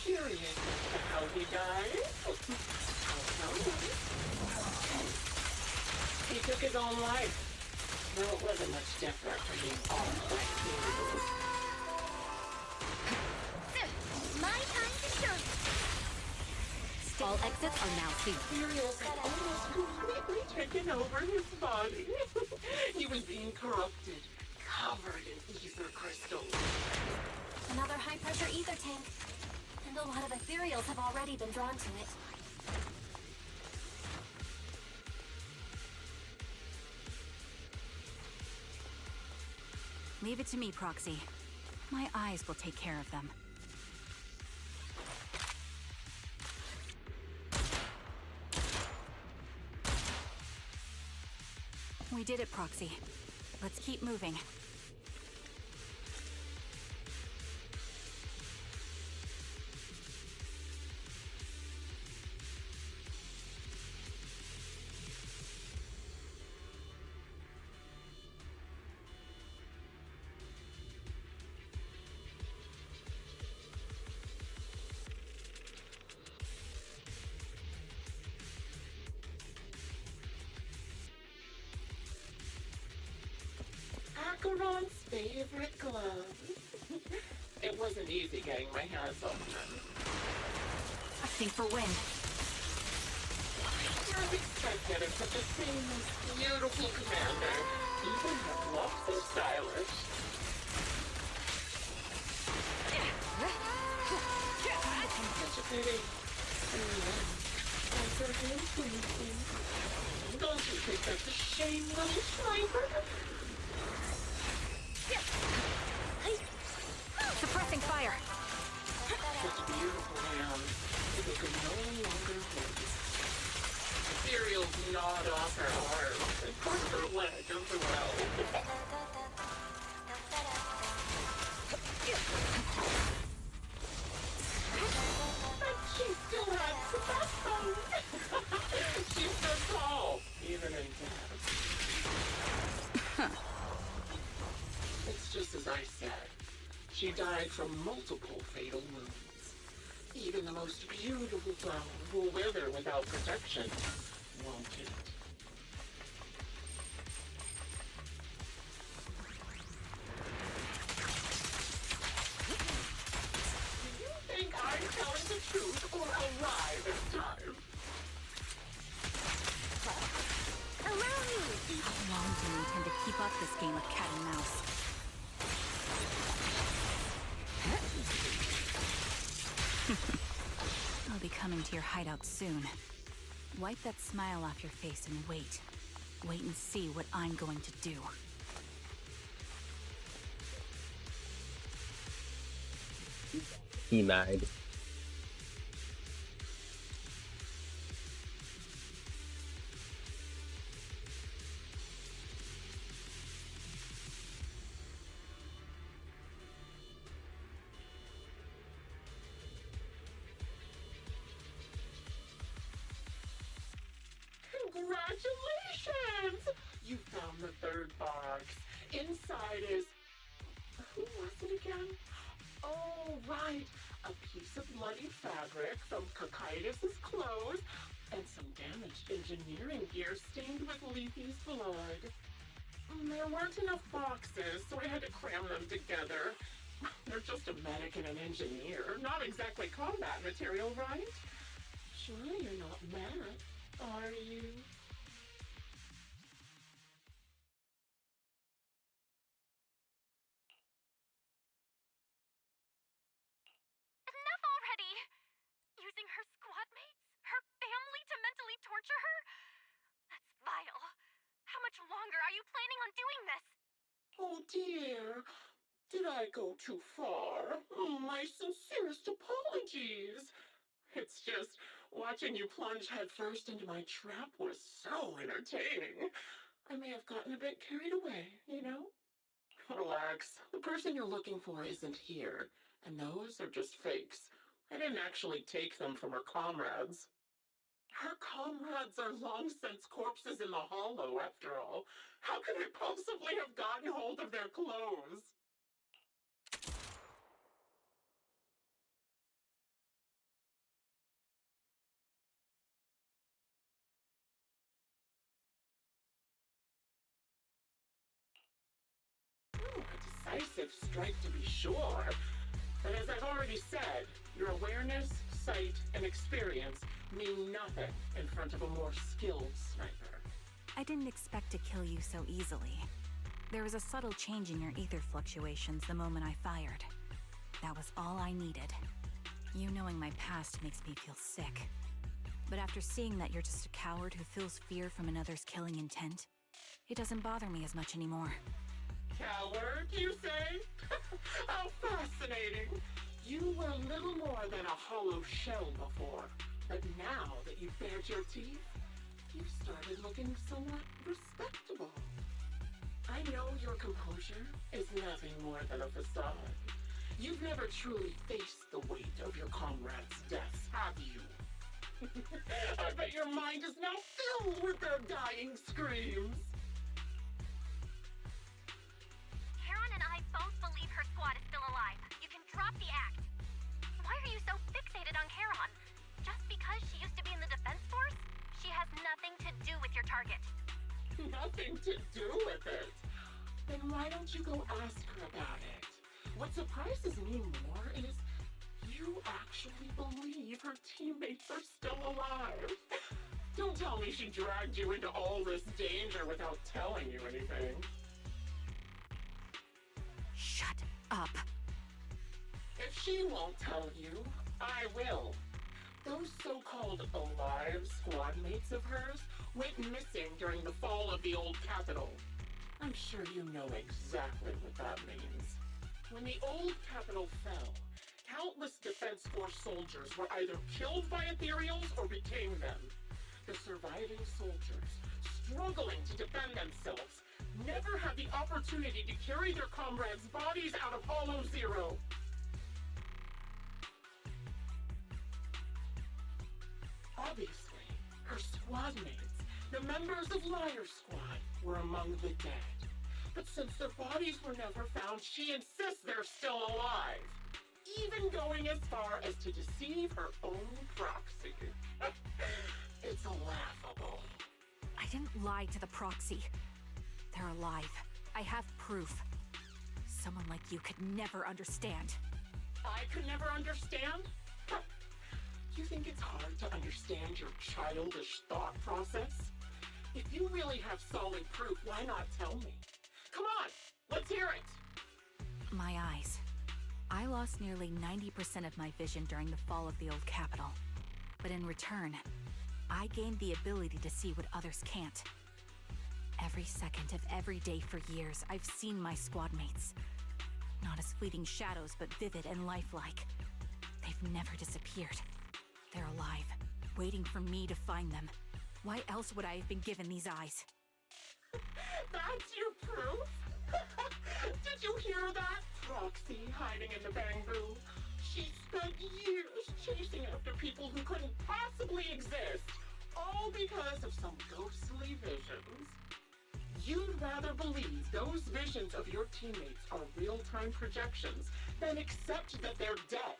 N: Curious as to how he died? He took his own life. Though it wasn't much different from being owned by heroes.
J: My time to show you. All exits are now sealed.
N: Ethereals had almost completely taken over his body. He was being corrupted, covered in ether crystals.
B: Another high-pressure ether tank. And a lot of ethereals have already been drawn to it.
G: Leave it to me, Proxy. My eyes will take care of them. We did it, Proxy. Let's keep moving.
N: Acheron's favorite gloves. It wasn't easy getting my hands on them.
G: I think for Win.
N: As expected of such a famous, beautiful commander, even her gloves are stylish. Such a pity. That's her hand pleasing. Don't you think that's a shame, little sniper?
G: Suppressing fire.
N: Such beautiful hands. They could no longer hold. Ethereal's gnawed off her arm and cut her leg as well. But she still has the backbone. She stood tall, even in death. It's just as I said. She died from multiple fatal wounds. Even the most beautiful flower will wither without protection, won't it? Do you think I'm telling the truth or a lie this time?
G: Allow me! How long do you intend to keep up this game of cat and mouse? I'll be coming to your hideout soon. Wipe that smile off your face and wait. Wait and see what I'm going to do.
E: He mad.
N: Congratulations! You found the third box. Inside is... Who was it again? Oh, right. A piece of bloody fabric from Cocytus's clothes and some damaged engineering gear stained with Leafy's blood. There weren't enough boxes, so I had to cram them together. They're just a medic and an engineer. Not exactly combat material, right? Surely you're not mad, are you?
B: Enough already! Using her squad mates? Her family to mentally torture her? That's vile. How much longer are you planning on doing this?
N: Oh dear. Did I go too far? My sincerest apologies. It's just, watching you plunge headfirst into my trap was so entertaining. I may have gotten a bit carried away, you know? Relax. The person you're looking for isn't here, and those are just fakes. I didn't actually take them from her comrades. Her comrades are long since corpses in the hollow, after all. How could I possibly have gotten hold of their clothes? A decisive strike to be sure. But as I've already said, your awareness, sight, and experience mean nothing in front of a more skilled sniper.
G: I didn't expect to kill you so easily. There was a subtle change in your ether fluctuations the moment I fired. That was all I needed. You knowing my past makes me feel sick. But after seeing that you're just a coward who feels fear from another's killing intent, it doesn't bother me as much anymore.
N: Coward, you say? How fascinating. You were little more than a hollow shell before, but now that you've bared your teeth, you've started looking somewhat respectable. I know your composure is nothing more than a facade. You've never truly faced the weight of your comrades' deaths, have you? I bet your mind is now filled with their dying screams.
B: Karen and I both believe her squad is still alive. You can drop the act. Why are you so fixated on Karen? Just because she used to be in the defense force? She has nothing to do with your target.
N: Nothing to do with it? Then why don't you go ask her about it? What surprises me more is you actually believe her teammates are still alive. Don't tell me she dragged you into all this danger without telling you anything.
M: Shut up.
N: If she won't tell you, I will. Those so-called alive squad mates of hers went missing during the fall of the old capital. I'm sure you know exactly what that means. When the old capital fell, countless Defense Force soldiers were either killed by Ethereals or became them. The surviving soldiers, struggling to defend themselves, never had the opportunity to carry their comrades' bodies out of Hollow Zero. Obviously, her squad mates, the members of Liar Squad, were among the dead. But since their bodies were never found, she insists they're still alive. Even going as far as to deceive her own proxy. It's laughable.
M: I didn't lie to the proxy. They're alive. I have proof. Someone like you could never understand.
N: I could never understand? You think it's hard to understand your childish thought process? If you really have solid proof, why not tell me? Come on, let's hear it!
M: My eyes. I lost nearly 90% of my vision during the fall of the old capital. But in return, I gained the ability to see what others can't. Every second of every day for years, I've seen my squad mates. Not as fleeting shadows, but vivid and lifelike. They've never disappeared. They're alive, waiting for me to find them. Why else would I have been given these eyes?
N: That's your proof? Did you hear that? Proxy hiding in the bamboo. She spent years chasing after people who couldn't possibly exist, all because of some ghostly visions. You'd rather believe those visions of your teammates are real-time projections than accept that they're dead.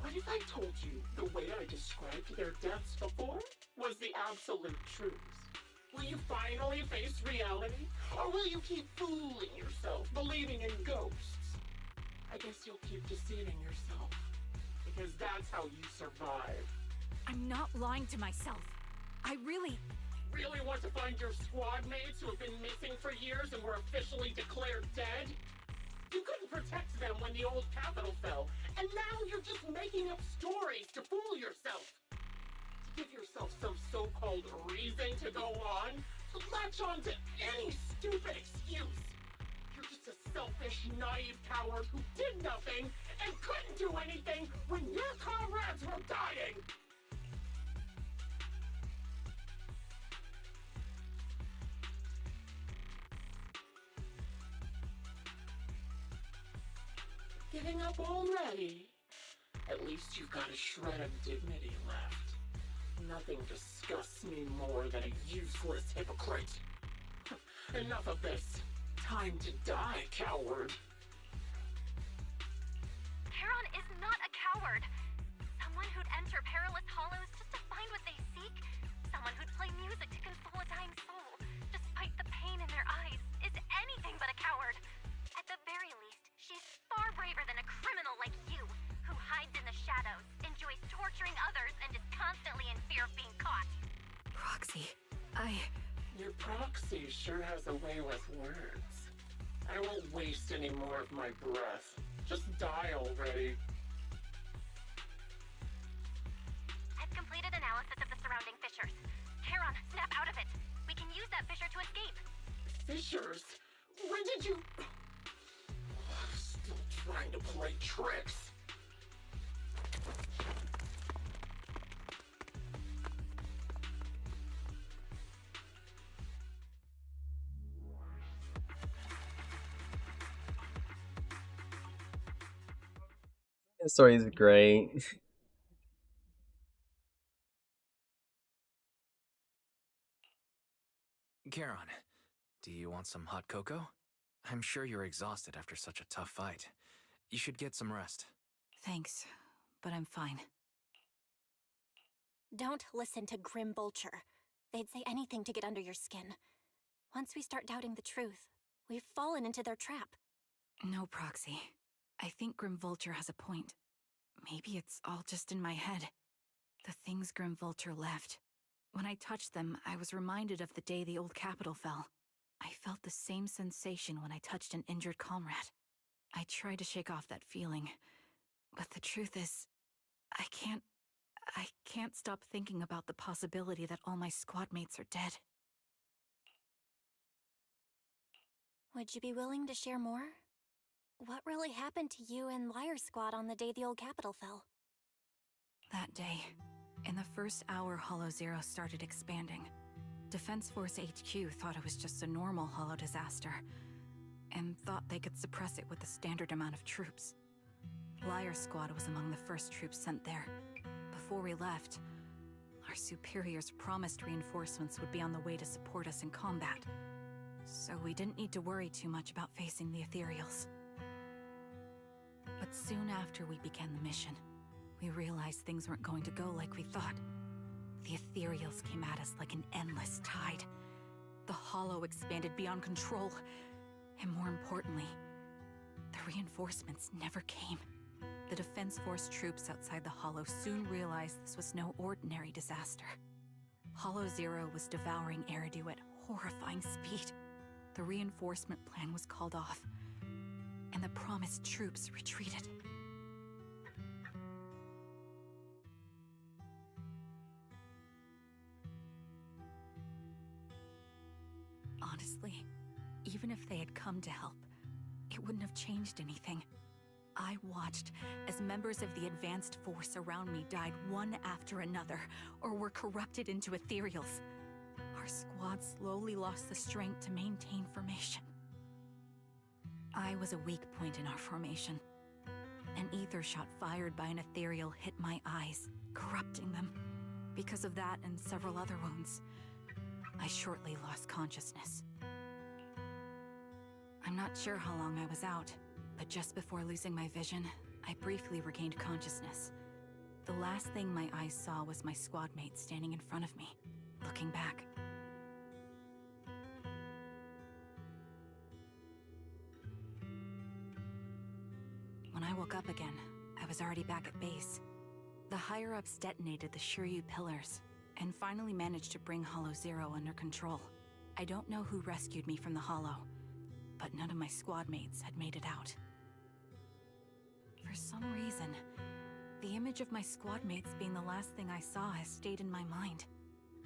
N: What if I told you the way I described their deaths before was the absolute truth? Will you finally face reality? Or will you keep fooling yourself, believing in ghosts? I guess you'll keep deceiving yourself. Because that's how you survive.
M: I'm not lying to myself. I really
N: want to find your squad mates who have been missing for years and were officially declared dead? You couldn't protect them when the old capital fell, and now you're just making up stories to fool yourself. To give yourself some so-called reason to go on, to latch on to any stupid excuse. You're just a selfish, naive coward who did nothing and couldn't do anything when your comrades were dying. Giving up already? At least you've got a shred of dignity left. Nothing disgusts me more than a useless hypocrite. Enough of this. Time to die, coward.
B: Karen is not a coward. Someone who'd enter perilous hollows just to find what they seek. Someone who'd play music to console a dying soul, despite the pain in their eyes, is anything but a coward. At the very least, she's far braver than a criminal like you, who hides in the shadows, enjoys torturing others, and is constantly in fear of being caught.
M: Proxy,
N: Your proxy sure has a way with words. I won't waste any more of my breath. Just die already.
B: I've completed analysis of the surrounding fissures. Karen, snap out of it. We can use that fissure to escape.
N: Fissures? When did did you... Still trying to play tricks.
E: The story is great.
I: Charon, do you want some hot cocoa? I'm sure you're exhausted after such a tough fight. You should get some rest.
M: Thanks, but I'm fine.
B: Don't listen to Grim Vulture. They'd say anything to get under your skin. Once we start doubting the truth, we've fallen into their trap.
M: No, Proxy. I think Grim Vulture has a point. Maybe it's all just in my head. The things Grim Vulture left. When I touched them, I was reminded of the day the old capital fell. I felt the same sensation when I touched an injured comrade. I tried to shake off that feeling, but the truth is, I can't stop thinking about the possibility that all my squad mates are dead.
B: Would you be willing to share more? What really happened to you and Liar Squad on the day the old capital fell?
M: That day, in the first hour Hollow Zero started expanding, Defense Force HQ thought it was just a normal Hollow disaster, and thought they could suppress it with the standard amount of troops. Liar Squad was among the first troops sent there. Before we left, our superiors promised reinforcements would be on the way to support us in combat, so we didn't need to worry too much about facing the Ethereals. But soon after we began the mission, we realized things weren't going to go like we thought. The Ethereals came at us like an endless tide. The Hollow expanded beyond control, and more importantly, the reinforcements never came. The Defense Force troops outside the Hollow soon realized this was no ordinary disaster. Hollow Zero was devouring Eridu at horrifying speed. The reinforcement plan was called off, and the promised troops retreated. Honestly, even if they had come to help, it wouldn't have changed anything. I watched as members of the advanced force around me died one after another, or were corrupted into ethereals. Our squad slowly lost the strength to maintain formation. I was a weak point in our formation. An ether shot fired by an ethereal hit my eyes, corrupting them. Because of that and several other wounds, I shortly lost consciousness. I'm not sure how long I was out, but just before losing my vision, I briefly regained consciousness. The last thing my eyes saw was my squad mate standing in front of me, looking back. When I woke up again, I was already back at base. The higher-ups detonated the Shiryu pillars, and finally managed to bring Hollow Zero under control. I don't know who rescued me from the Hollow, but none of my squad mates had made it out. For some reason, the image of my squad mates being the last thing I saw has stayed in my mind.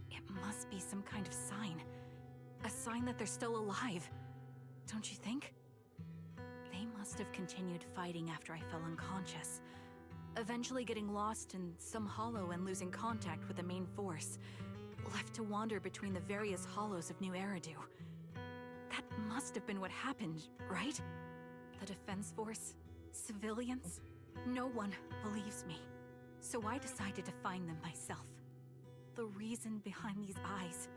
M: It must be some kind of sign. A sign that they're still alive. Don't you think? They must have continued fighting after I fell unconscious, eventually getting lost in some hollow and losing contact with the main force, left to wander between the various hollows of New Eridu. That must have been what happened, right? The Defense Force? Civilians? No one believes me. So I decided to find them myself. The reason behind these eyes.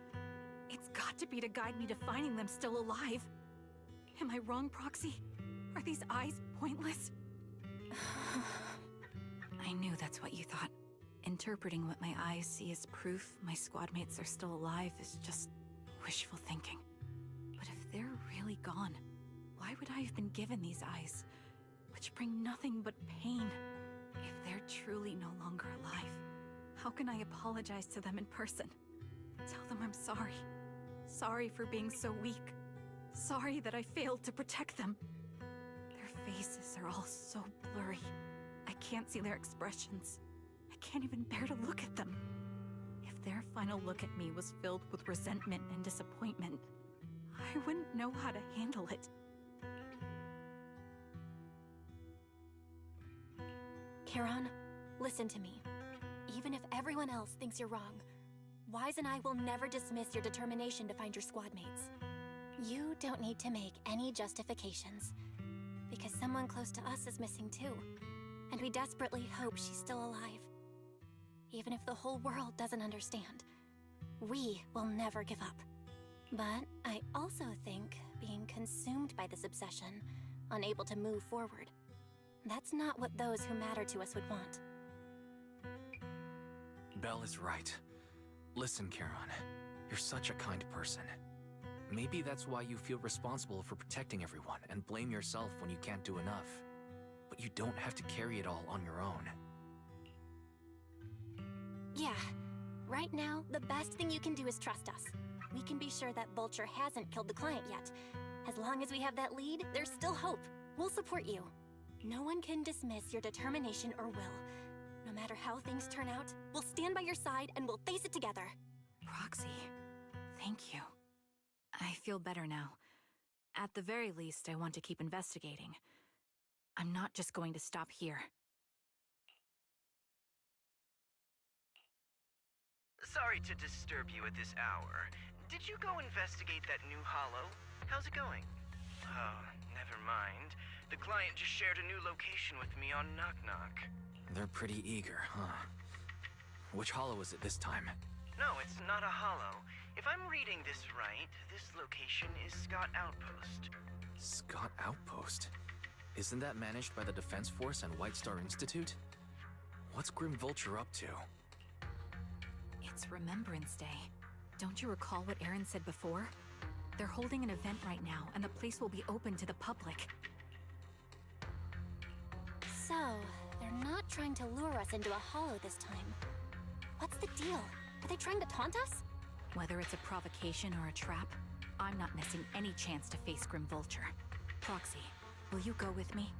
M: It's got to be to guide me to finding them still alive. Am I wrong, Proxy? Are these eyes pointless? I knew that's what you thought. Interpreting what my eyes see as proof my squad mates are still alive is just wishful thinking. But if they're really gone, why would I have been given these eyes, which bring nothing but pain? If they're truly no longer alive, how can I apologize to them in person? Tell them I'm sorry. Sorry for being so weak. Sorry that I failed to protect them. Their faces are all so blurry. I can't see their expressions. I can't even bear to look at them. If their final look at me was filled with resentment and disappointment, I wouldn't know how to handle it.
B: Charon, listen to me. Even if everyone else thinks you're wrong, Wise and I will never dismiss your determination to find your squad mates. You don't need to make any justifications, because someone close to us is missing too, and we desperately hope she's still alive. Even if the whole world doesn't understand, we will never give up. But I also think being consumed by this obsession, unable to move forward, that's not what those who matter to us would want.
I: Belle is right. Listen, Charon, you're such a kind person. Maybe that's why you feel responsible for protecting everyone and blame yourself when you can't do enough. But you don't have to carry it all on your own.
B: Yeah. Right now, the best thing you can do is trust us. We can be sure that Vulture hasn't killed the client yet. As long as we have that lead, there's still hope. We'll support you. No one can dismiss your determination or will. No matter how things turn out, we'll stand by your side and we'll face it together.
M: Proxy, thank you. I feel better now. At the very least, I want to keep investigating. I'm not just going to stop here.
H: Sorry to disturb you at this hour. Did you go investigate that new hollow? How's it going? Oh, never mind. The client just shared a new location with me on Knock Knock.
I: They're pretty eager, huh? Which hollow is it this time?
H: No, it's not a hollow. If I'm reading this right, this location is Scott Outpost.
I: Scott Outpost? Isn't that managed by the Defense Force and White Star Institute? What's Grim Vulture up to?
M: It's Remembrance Day. Don't you recall what Aaron said before? They're holding an event right now, and the place will be open to the public.
B: So, they're not trying to lure us into a hollow this time. What's the deal? Are they trying to taunt us?
M: Whether it's a provocation or a trap, I'm not missing any chance to face Grim Vulture. Proxy, will you go with me?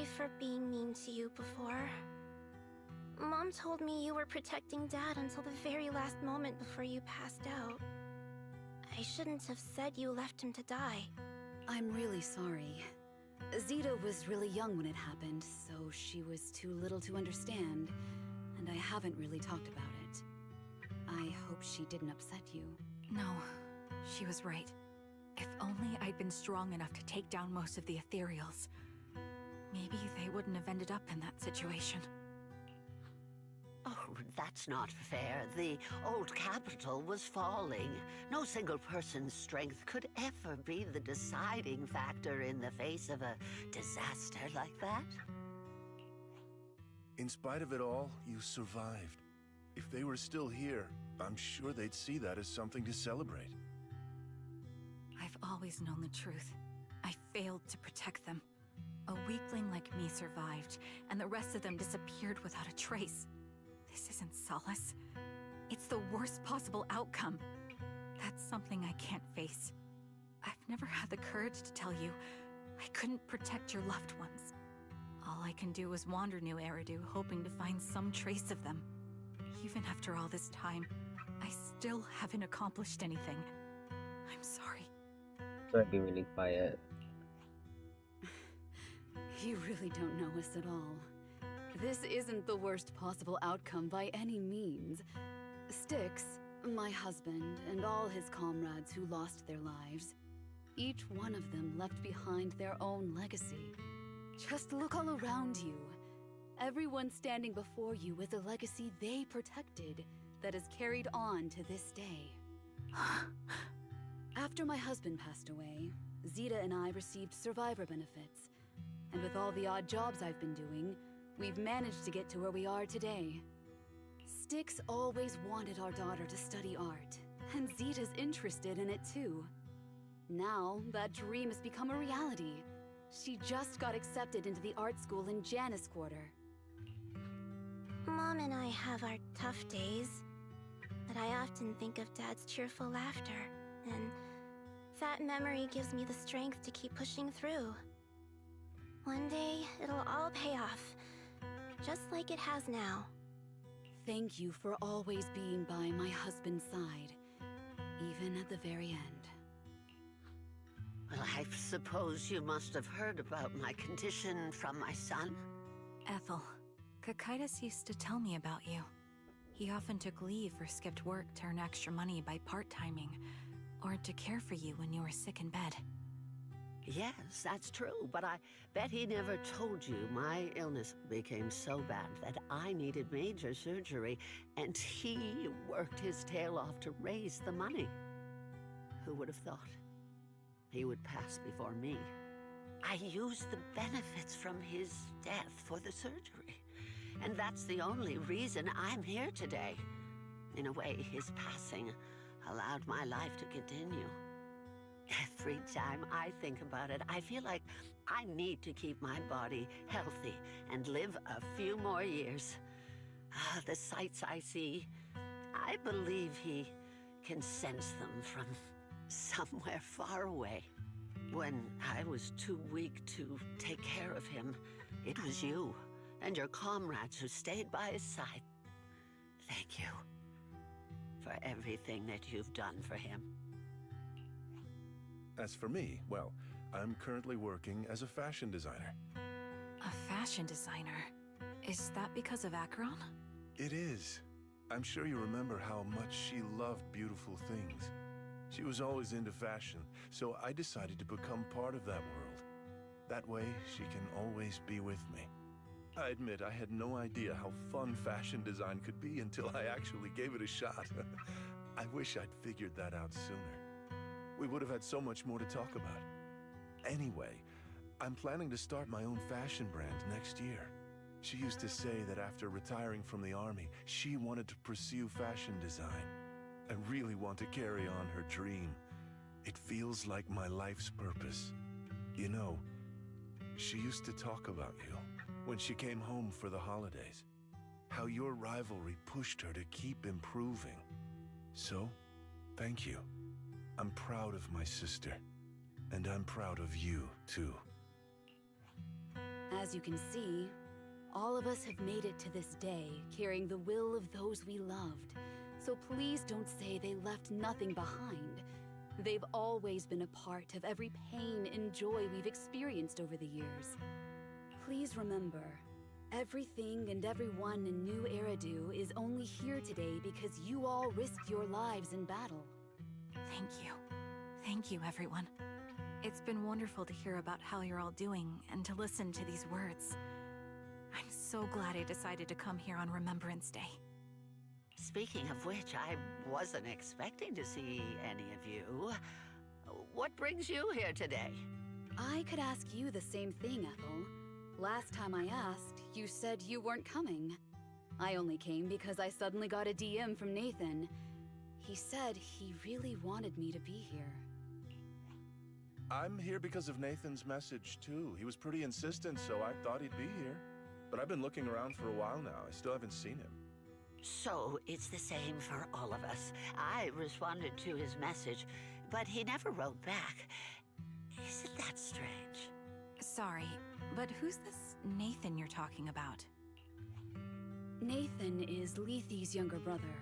O: sorry for being mean to you before. Mom told me you were protecting Dad until the very last moment before you passed out. I shouldn't have said you left him to die.
P: I'm really sorry. Zeta was really young when it happened, so she was too little to understand, and I haven't really talked about it. I hope she didn't upset you.
M: No, she was right. If only I'd been strong enough to take down most of the ethereals. Maybe they wouldn't have ended up in that situation.
Q: Oh, that's not fair. The old capital was falling. No single person's strength could ever be the deciding factor in the face of a disaster like that.
R: In spite of it all, you survived. If they were still here, I'm sure they'd see that as something to celebrate.
M: I've always known the truth. I failed to protect them. A weakling like me survived, and the rest of them disappeared without a trace. This isn't solace. It's the worst possible outcome. That's something I can't face. I've never had the courage to tell you I couldn't protect your loved ones. All I can do is wander New Eridu, hoping to find some trace of them. Even after all this time, I still haven't accomplished anything. I'm sorry.
E: Sorry, be really quiet.
P: You really don't know us at all. This isn't the worst possible outcome by any means. Styx, my husband, and all his comrades who lost their lives, each one of them left behind their own legacy. Just look all around you. Everyone standing before you is a legacy they protected that is carried on to this day. After my husband passed away, Zeta and I received survivor benefits. And with all the odd jobs I've been doing, we've managed to get to where we are today. Styx always wanted our daughter to study art, and Zeta's interested in it too. Now, that dream has become a reality. She just got accepted into the art school in Janus Quarter.
O: Mom and I have our tough days, but I often think of Dad's cheerful laughter, and that memory gives me the strength to keep pushing through. One day, it'll all pay off, just like it has now.
P: Thank you for always being by my husband's side, even at the very end.
Q: Well, I suppose you must have heard about my condition from my son.
M: Ethel, Kakaitis used to tell me about you. He often took leave or skipped work to earn extra money by part-timing, or to care for you when you were sick in bed.
Q: Yes, that's true, but I bet he never told you my illness became so bad that I needed major surgery, and he worked his tail off to raise the money. Who would have thought he would pass before me? I used the benefits from his death for the surgery, and that's the only reason I'm here today. In a way, his passing allowed my life to continue. Every time I think about it, I feel like I need to keep my body healthy and live a few more years. The sights I see, I believe he can sense them from somewhere far away. When I was too weak to take care of him, it was you and your comrades who stayed by his side. Thank you for everything that you've done for him.
R: As for me, well, I'm currently working as a fashion designer.
M: A fashion designer? Is that because of Acheron?
R: It is. I'm sure you remember how much she loved beautiful things. She was always into fashion, so I decided to become part of that world. That way, she can always be with me. I admit I had no idea how fun fashion design could be until I actually gave it a shot. I wish I'd figured that out sooner. We would have had so much more to talk about. Anyway, I'm planning to start my own fashion brand next year. She used to say that after retiring from the army, she wanted to pursue fashion design. I really want to carry on her dream. It feels like my life's purpose. You know, she used to talk about you when she came home for the holidays. How your rivalry pushed her to keep improving. So, thank you. I'm proud of my sister, and I'm proud of you, too.
P: As you can see, all of us have made it to this day, carrying the will of those we loved. So please don't say they left nothing behind. They've always been a part of every pain and joy we've experienced over the years. Please remember, everything and everyone in New Eridu is only here today because you all risked your lives in battle.
G: Thank you. Thank you, everyone. It's been wonderful to hear about how you're all doing and to listen to these words. I'm so glad I decided to come here on Remembrance Day.
Q: Speaking of which, I wasn't expecting to see any of you. What brings you here today?
P: I could ask you the same thing, Ethel. Last time I asked, you said you weren't coming. I only came because I suddenly got a DM from Nathan. He said he really wanted me to be here.
R: I'm here because of Nathan's message, too. He was pretty insistent, so I thought he'd be here. But I've been looking around for a while now. I still haven't seen him.
Q: So, it's the same for all of us. I responded to his message, but he never wrote back. Isn't that strange?
G: Sorry, but who's this Nathan you're talking about?
P: Nathan is Lethe's younger brother.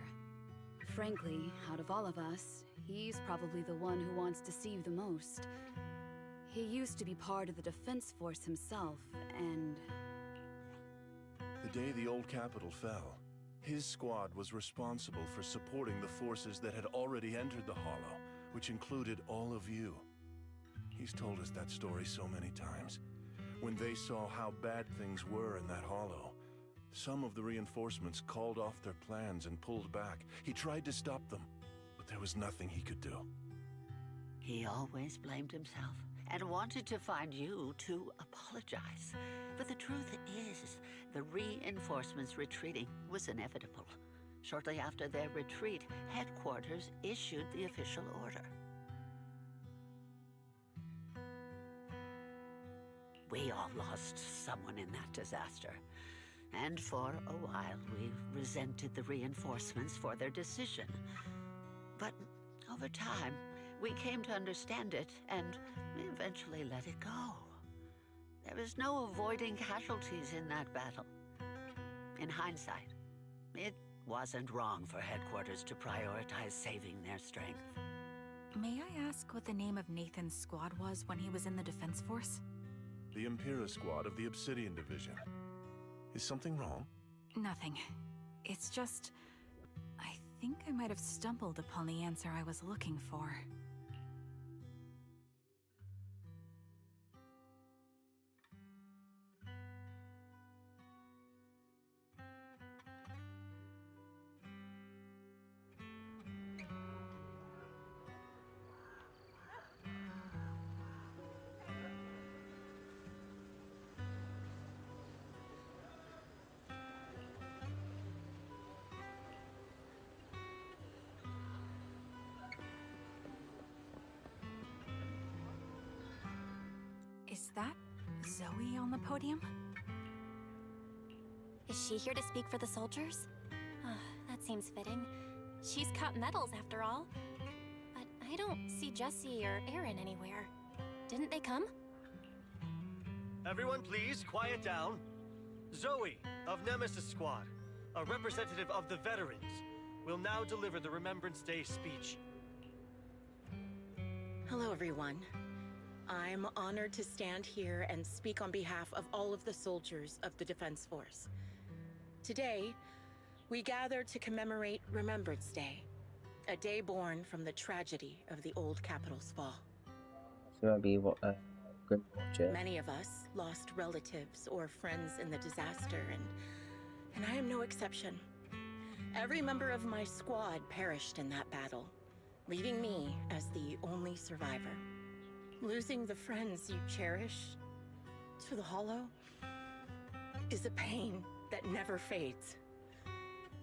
P: Frankly, out of all of us, he's probably the one who wants to see you the most. He used to be part of the defense force himself, and...
R: The day the old capital fell, his squad was responsible for supporting the forces that had already entered the Hollow, which included all of you. He's told us that story so many times. When they saw how bad things were in that Hollow, some of the reinforcements called off their plans and pulled back. He tried to stop them, but there was nothing he could do.
Q: He always blamed himself and wanted to find you to apologize. But the truth is, the reinforcements retreating was inevitable. Shortly after their retreat, headquarters issued the official order. We all lost someone in that disaster. And for a while, we resented the reinforcements for their decision. But over time, we came to understand it and eventually let it go. There is no avoiding casualties in that battle. In hindsight, it wasn't wrong for headquarters to prioritize saving their strength.
G: May I ask what the name of Nathan's squad was when he was in the defense force?
R: The Impera squad of the Obsidian Division. Is something wrong?
G: Nothing. It's just... I think I might have stumbled upon the answer I was looking for. Is that Zoe on the podium?
B: Is she here to speak for the soldiers? That seems fitting. She's cut medals after all. But I don't see Jesse or Aaron anywhere. Didn't they come?
S: Everyone please, quiet down. Zoe, of Nemesis Squad, a representative of the veterans, will now deliver the Remembrance Day speech.
L: Hello, everyone. I'm honored to stand here and speak on behalf of all of the soldiers of the Defense Force. Today, we gather to commemorate Remembrance Day, a day born from the tragedy of the old capital's fall.
E: So that'd be what Grim Watcher.
L: Many of us lost relatives or friends in the disaster, and I am no exception. Every member of my squad perished in that battle, leaving me as the only survivor. Losing the friends you cherish to the Hollow is a pain that never fades.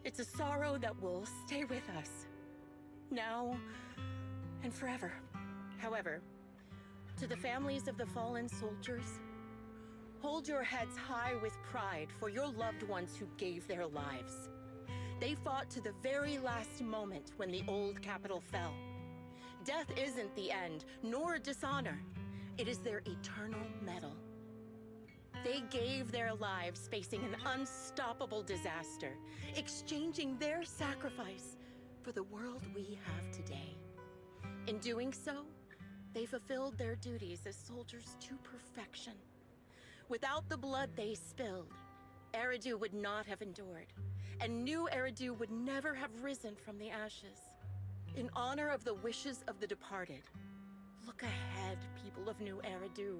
L: It's a sorrow that will stay with us, now and forever. However, to the families of the fallen soldiers, hold your heads high with pride for your loved ones who gave their lives. They fought to the very last moment when the old capital fell. Death isn't the end, nor dishonor. It is their eternal medal. They gave their lives facing an unstoppable disaster, exchanging their sacrifice for the world we have today. In doing so, they fulfilled their duties as soldiers to perfection. Without the blood they spilled, Eridu would not have endured, and new Eridu would never have risen from the ashes. In honor of the wishes of the departed, look ahead, people of New Eridu.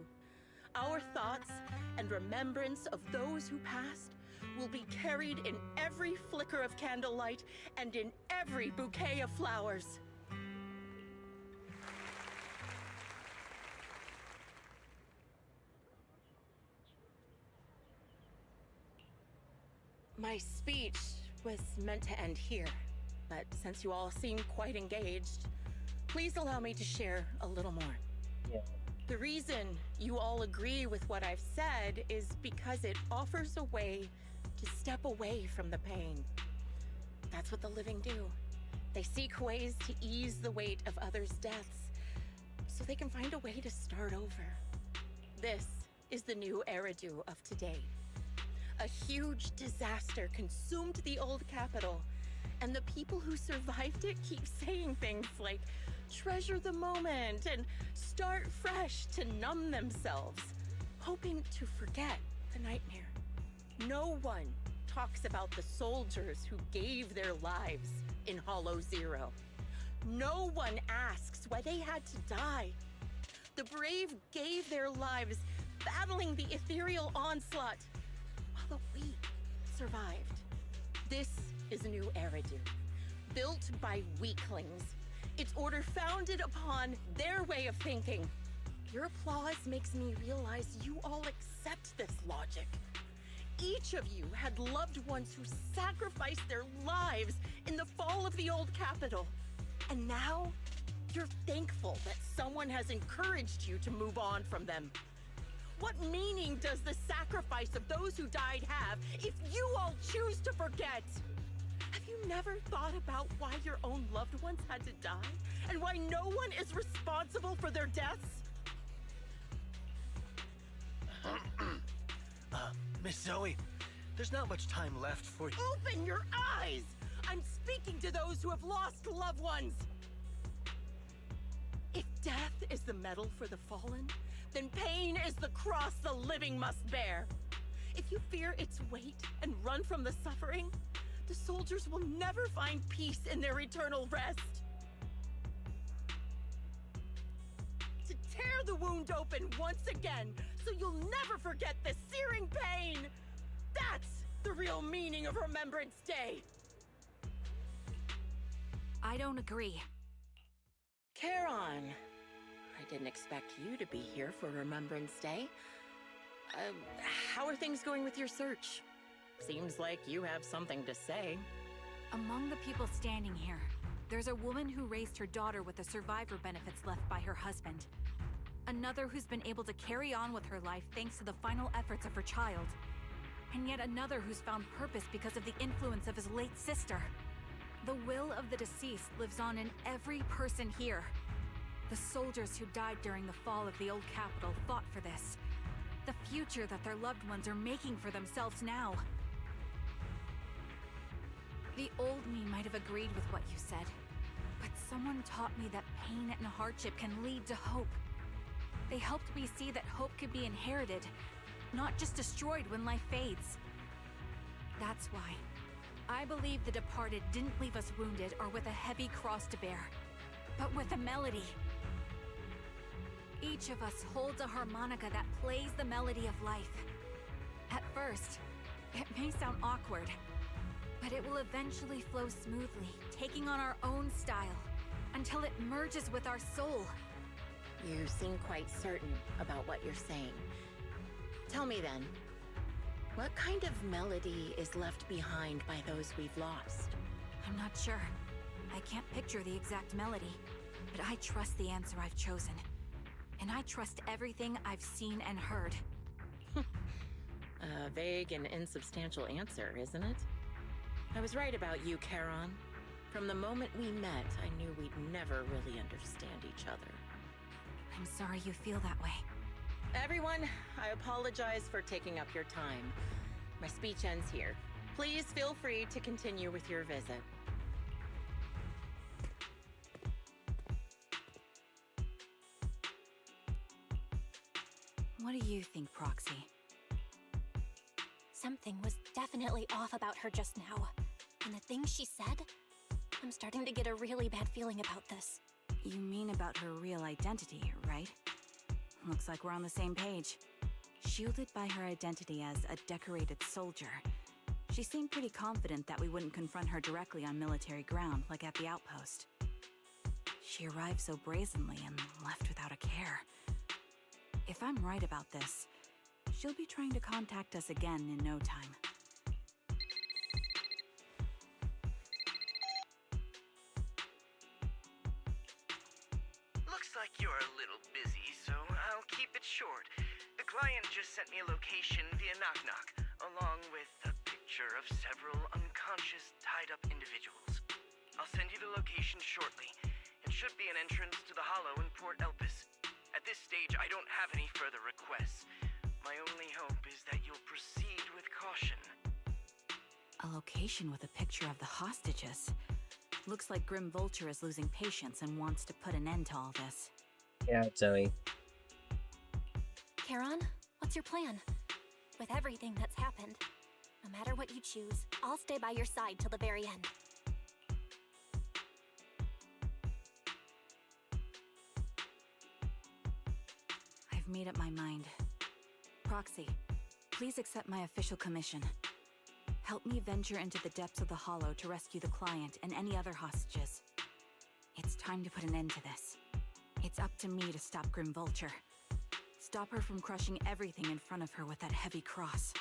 L: Our thoughts and remembrance of those who passed will be carried in every flicker of candlelight and in every bouquet of flowers. My speech was meant to end here, but since you all seem quite engaged, please allow me to share a little more.
E: Yeah.
L: The reason you all agree with what I've said is because it offers a way to step away from the pain. That's what the living do. They seek ways to ease the weight of others' deaths, so they can find a way to start over. This is the new Eridu of today. A huge disaster consumed the old capital, and the people who survived it keep saying things like, treasure the moment and start fresh to numb themselves, hoping to forget the nightmare. No one talks about the soldiers who gave their lives in Hollow Zero. No one asks why they had to die. The brave gave their lives battling the ethereal onslaught, while the weak survived. This is New Eridu, built by weaklings. Its order founded upon their way of thinking. Your applause makes me realize you all accept this logic. Each of you had loved ones who sacrificed their lives in the fall of the old capital. And now, you're thankful that someone has encouraged you to move on from them. What meaning does the sacrifice of those who died have if you all choose to forget? Have you never thought about why your own loved ones had to die? And why no one is responsible for their deaths?
S: Miss Zoe, there's not much time left for you.
L: Open your eyes! I'm speaking to those who have lost loved ones! If death is the medal for the fallen, then pain is the cross the living must bear. If you fear its weight and run from the suffering, the soldiers will never find peace in their eternal rest. To tear the wound open once again, so you'll never forget the searing pain! That's the real meaning of Remembrance Day!
G: I don't agree.
L: Charon, I didn't expect you to be here for Remembrance Day. How are things going with your search? Seems like you have something to say.
M: Among the people standing here, there's a woman who raised her daughter with the survivor benefits left by her husband. Another who's been able to carry on with her life thanks to the final efforts of her child. And yet another who's found purpose because of the influence of his late sister. The will of the deceased lives on in every person here. The soldiers who died during the fall of the old capital fought for this. The future that their loved ones are making for themselves now. The old me might have agreed with what you said, but someone taught me that pain and hardship can lead to hope. They helped me see that hope could be inherited, not just destroyed when life fades. That's why I believe the departed didn't leave us wounded or with a heavy cross to bear, but with a melody. Each of us holds a harmonica that plays the melody of life. At first, it may sound awkward, but it will eventually flow smoothly, taking on our own style, until it merges with our soul.
L: You seem quite certain about what you're saying. Tell me then, what kind of melody is left behind by those we've lost?
M: I'm not sure. I can't picture the exact melody, but I trust the answer I've chosen. And I trust everything I've seen and heard.
L: A vague and insubstantial answer, isn't it? I was right about you, Charon. From the moment we met, I knew we'd never really understand each other.
M: I'm sorry you feel that way.
L: Everyone, I apologize for taking up your time. My speech ends here. Please feel free to continue with your visit.
G: What do you think, Proxy?
B: Something was definitely off about her just now. And the things she said, I'm starting to get a really bad feeling about this.
G: You mean about her real identity, right? Looks like we're on the same page. Shielded by her identity as a decorated soldier, she seemed pretty confident that we wouldn't confront her directly on military ground, like at the outpost. She arrived so brazenly and left without a care. If I'm right about this, she'll be trying to contact us again in no time.
H: Looks like you're a little busy, so I'll keep it short. The client just sent me a location via Knock Knock, along with a picture of several unconscious, tied-up individuals. I'll send you the location shortly. It should be an entrance to the Hollow in Port Elpis. At this stage, I don't have any further requests. My only hope is that you'll proceed with caution.
G: A location with a picture of the hostages. Looks like Grim Vulture is losing patience and wants to put an end to all this.
E: Yeah, Zoe.
B: Charon, what's your plan? With everything that's happened, no matter what you choose, I'll stay by your side till the very end.
G: I've made up my mind. Proxy, please accept my official commission. Help me venture into the depths of the Hollow to rescue the client and any other hostages. It's time to put an end to this. It's up to me to stop Grim Vulture. Stop her from crushing everything in front of her with that heavy cross.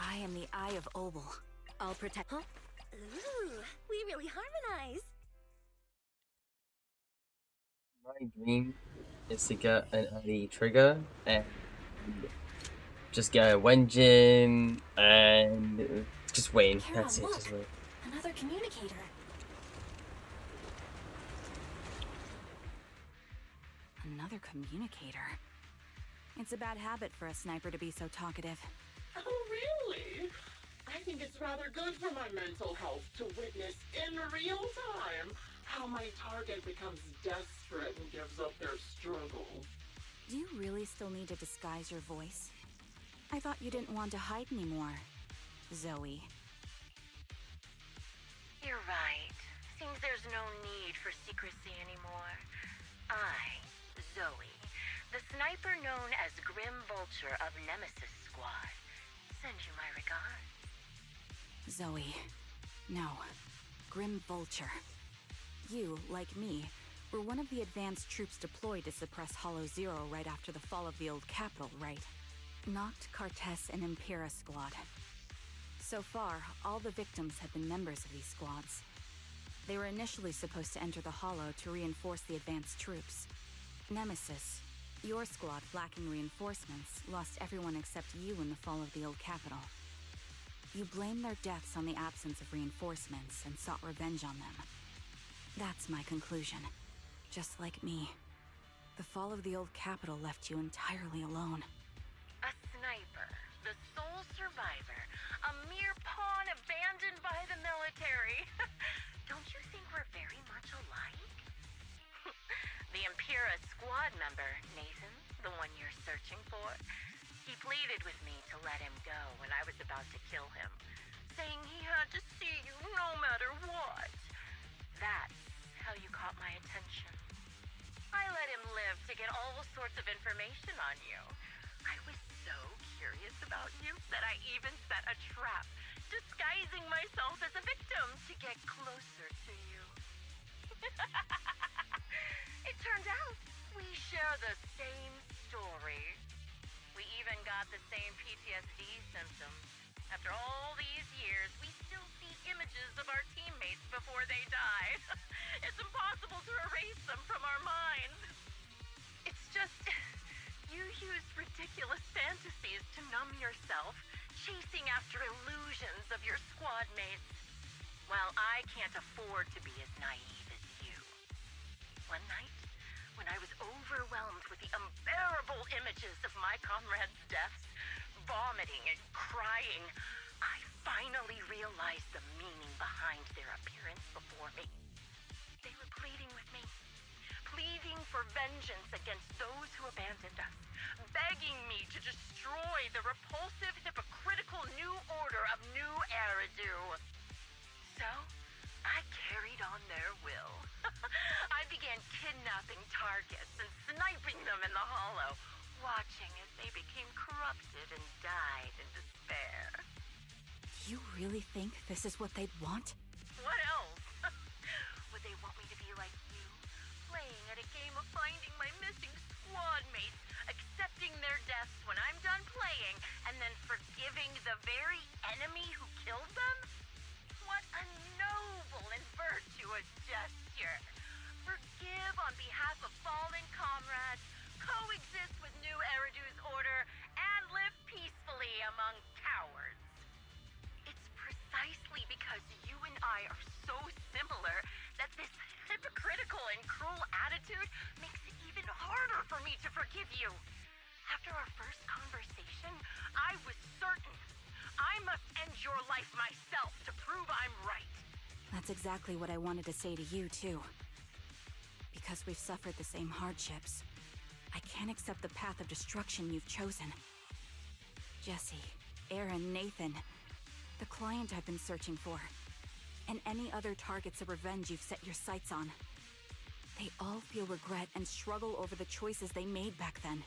G: I am the Eye of Obel. I'll protect.
J: Huh? Ooh, we really harmonize.
E: My dream is to get an early trigger and just get a Wenjin and just win.
B: Charon,
E: That's it,
B: look,
E: just win.
B: another communicator.
G: Another communicator. It's a bad habit for a sniper to be so talkative.
N: Oh, really? I think it's rather good for my mental health to witness in real time how my target becomes desperate and gives up their struggle.
G: Do you really still need to disguise your voice? I thought you didn't want to hide anymore, Zoe.
L: You're right. Seems there's no need for secrecy anymore. I, Zoe, the sniper known as Grim Vulture of Nemesis Squad, send you my regards.
G: Zoe. No. Grim Vulture. You, like me, were one of the advanced troops deployed to suppress Hollow Zero right after the fall of the old capital, right? Noct, Cartess, and Impera Squad. So far, all the victims have been members of these squads. They were initially supposed to enter the Hollow to reinforce the advanced troops. Nemesis, your squad, lacking reinforcements, lost everyone except you in the fall of the old capital. You blamed their deaths on the absence of reinforcements and sought revenge on them. That's my conclusion. Just like me. The fall of the old capital left you entirely alone.
L: A sniper, the sole survivor, a mere pawn abandoned by the military. Don't you think we're very much alike? The Impera squad member, Nathan, the one you're searching for, he pleaded with me to let him go when I was about to kill him, saying he had to see you no matter what. That's how you caught my attention. I let him live to get all sorts of information on you. I was so curious about you that I even set a trap, disguising myself as a victim to get closer to you. It turned out we share the same story. We even got the same PTSD symptoms. After all these years, we still see images of our teammates before they die. It's impossible to erase them from our minds. It's just, you use ridiculous fantasies to numb yourself, chasing after illusions of your squad mates. While I can't afford to be as naive as you. One night, when I was overwhelmed with the unbearable images of my comrades' deaths, vomiting and crying, I finally realized the meaning behind their appearance before me. They were pleading with me, pleading for vengeance against those who abandoned us, begging me to destroy the repulsive, hypocritical new order of New Eridu. So, I carried on their will. I began kidnapping targets and sniping them in the hollow, watching as they became corrupted and died in despair.
G: You really think this is what they'd want?
L: What else? Would they want me to be like you, playing at a game of finding my missing squad mates, accepting their deaths when I'm done playing, and then forgiving the very enemy who killed them? What a noble and virtuous gesture! Forgive on behalf of fallen comrades, coexist with New Eridu's order, and live peacefully among cowards. It's precisely because you and I are so similar that this hypocritical and cruel attitude makes it even harder for me to forgive you. After our first conversation, I was certain I must end your life myself to prove I'm right.
G: That's exactly what I wanted to say to you, too. Because we've suffered the same hardships, I can't accept the path of destruction you've chosen. Jesse, Aaron, Nathan, the client I've been searching for, and any other targets of revenge you've set your sights on. They all feel regret and struggle over the choices they made back then.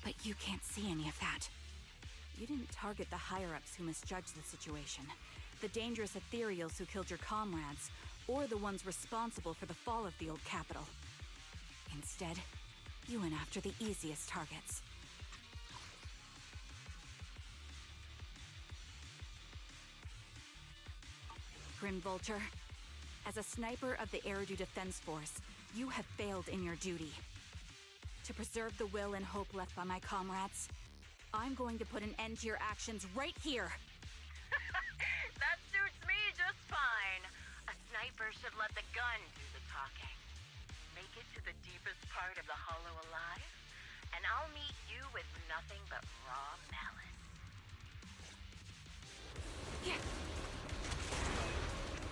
G: But you can't see any of that. You didn't target the higher-ups who misjudged the situation, the dangerous ethereals who killed your comrades, or the ones responsible for the fall of the old capital. Instead, you went after the easiest targets. Grim Vulture, as a sniper of the Eridu Defense Force, you have failed in your duty. To preserve the will and hope left by my comrades, I'm going to put an end to your actions right here!
L: That suits me just fine. A sniper should let the gun do the talking. Make it to the deepest part of the hollow alive, and I'll meet you with nothing but raw malice.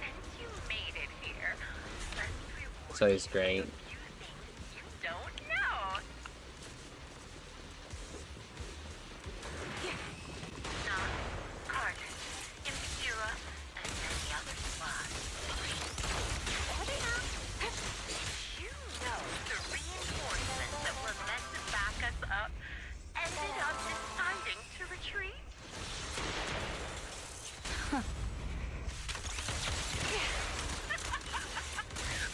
L: Since you made it here, let's reward
E: So it's great.
L: you things you don't know. Not Carter, Impura, and many other squads. You know the reinforcements that were meant to back us up ended up deciding to retreat?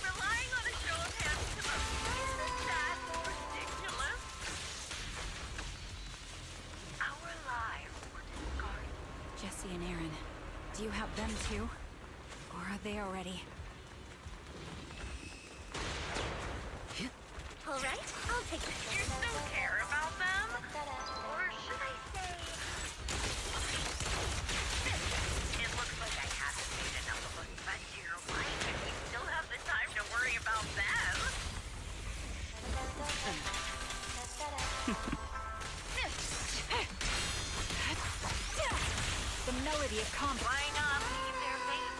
L: Relying on a show of hands to motivate, is that ridiculous? Our lives were discarded.
G: Jesse and Aaron, do you have them too? Or are they already?
O: All right, I'll take the
L: You still care about them? Or should I say... It looks like I haven't made enough of a threat to your life, and you still have the time to worry about them.
G: The melody of combat.
L: Why not leave their fate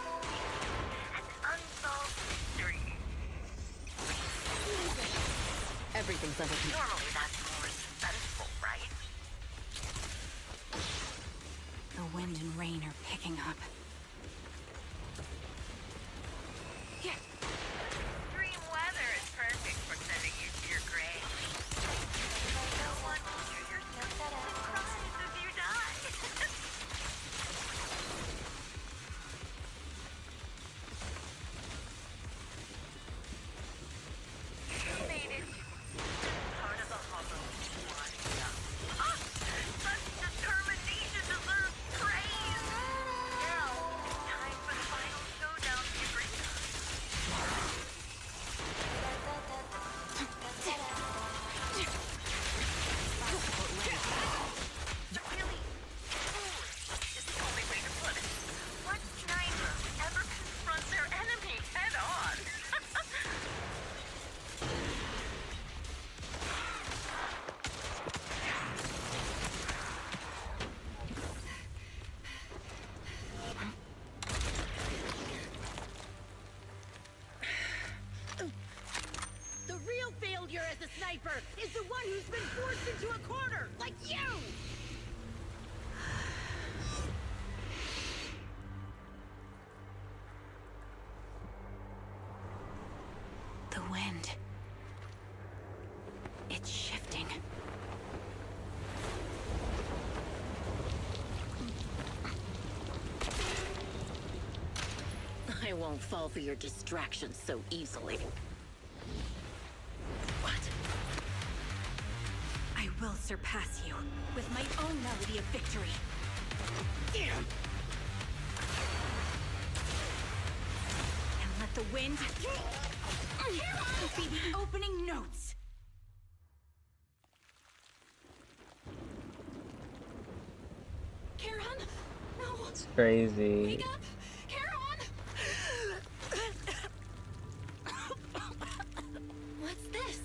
L: an unsolved mystery?
P: Everything's under control.
L: Normally that's more suspenseful, right?
G: The wind and rain are up.
T: Extreme weather is perfect for sending you to your grave. No one will hear your screams and cries if you die. You made it. Part of the hollow squad. Ah! Such determination deserves praise. Now, time for the final showdown to bring us. Really foolish is the only way to put it. What sniper ever confronts their enemy head on?
L: The real failure as a sniper is the one who's been forced into a corner, like you!
G: The wind. It's shifting.
L: I won't fall for your distractions so easily.
G: I will surpass you with my own melody of victory. And let the wind be the opening notes.
P: Karen? No!
E: It's crazy.
P: Wake up! Karen! What's this?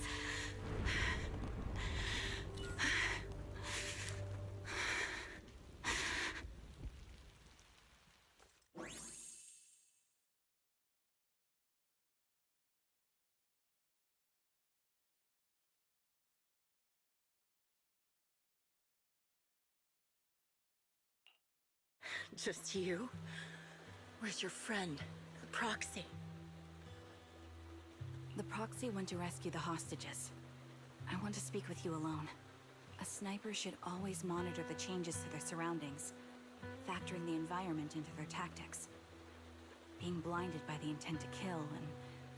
L: Just you? Where's your friend, the proxy?
G: The proxy went to rescue the hostages. I want to speak with you alone. A sniper should always monitor the changes to their surroundings, factoring the environment into their tactics. Being blinded by the intent to kill and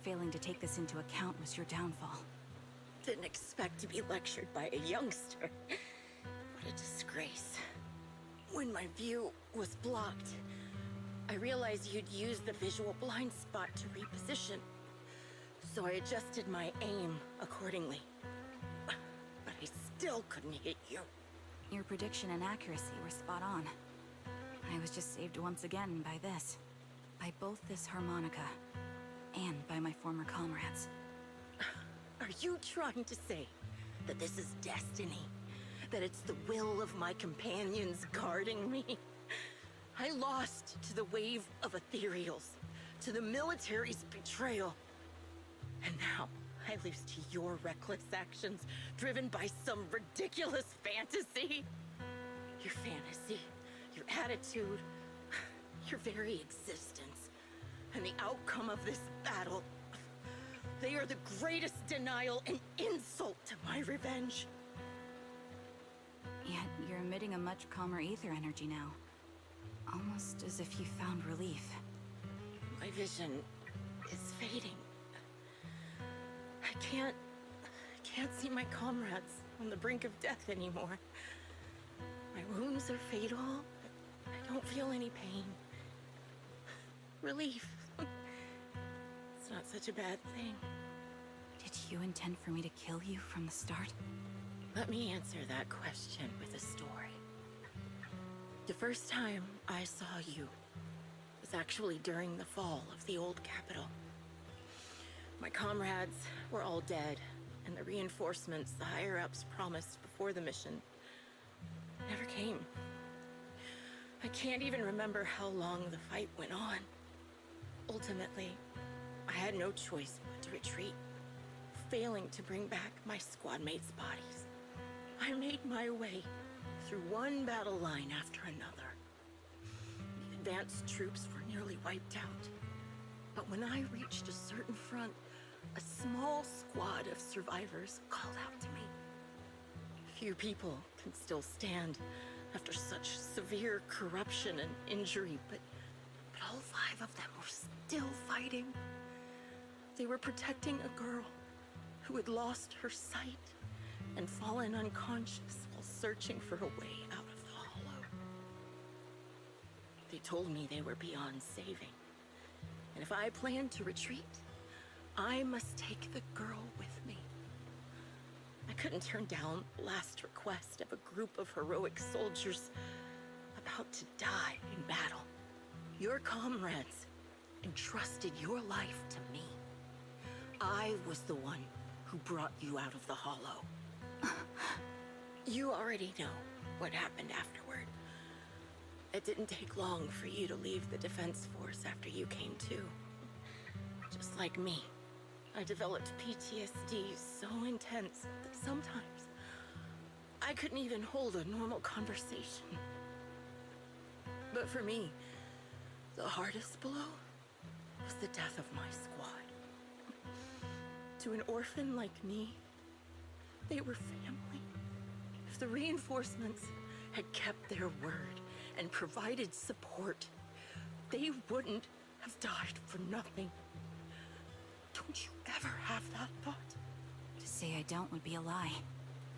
G: failing to take this into account was your downfall.
L: Didn't expect to be lectured by a youngster. What a disgrace. When my view was blocked, I realized you'd used the visual blind spot to reposition. So I adjusted my aim accordingly. But I still couldn't hit you.
G: Your prediction and accuracy were spot on. I was just saved once again by this. By both this harmonica and by my former comrades.
L: Are you trying to say that this is destiny? That it's the will of my companions guarding me? I lost to the wave of ethereals, to the military's betrayal. And now I lose to your reckless actions, driven by some ridiculous fantasy. Your fantasy, your attitude, your very existence, and the outcome of this battle. They are the greatest denial and insult to my revenge.
G: Yet you're emitting a much calmer ether energy now. Almost as if you found relief.
L: My vision is fading. I can't see my comrades on the brink of death anymore. My wounds are fatal. I don't feel any pain. Relief. It's not such a bad thing.
G: Did you intend for me to kill you from the start?
L: Let me answer that question with a story. The first time I saw you was actually during the fall of the old capital. My comrades were all dead, and the reinforcements the higher-ups promised before the mission never came. I can't even remember how long the fight went on. Ultimately, I had no choice but to retreat, failing to bring back my squad mates' bodies. I made my way through one battle line after another. The advanced troops were nearly wiped out. But when I reached a certain front, a small squad of survivors called out to me. Few people can still stand after such severe corruption and injury, but all 5 of them were still fighting. They were protecting a girl who had lost her sight and fallen unconscious while searching for a way out of the hollow. They told me they were beyond saving, and if I planned to retreat, I must take the girl with me. I couldn't turn down the last request of a group of heroic soldiers about to die in battle. Your comrades entrusted your life to me. I was the one who brought you out of the hollow. You already know what happened afterward. It didn't take long for you to leave the Defense Force after you came to. Just like me, I developed PTSD so intense that sometimes I couldn't even hold a normal conversation. But for me, the hardest blow was the death of my squad. To an orphan like me, they were family. If the reinforcements had kept their word and provided support, they wouldn't have died for nothing. Don't you ever have that thought?
G: To say I don't would be a lie.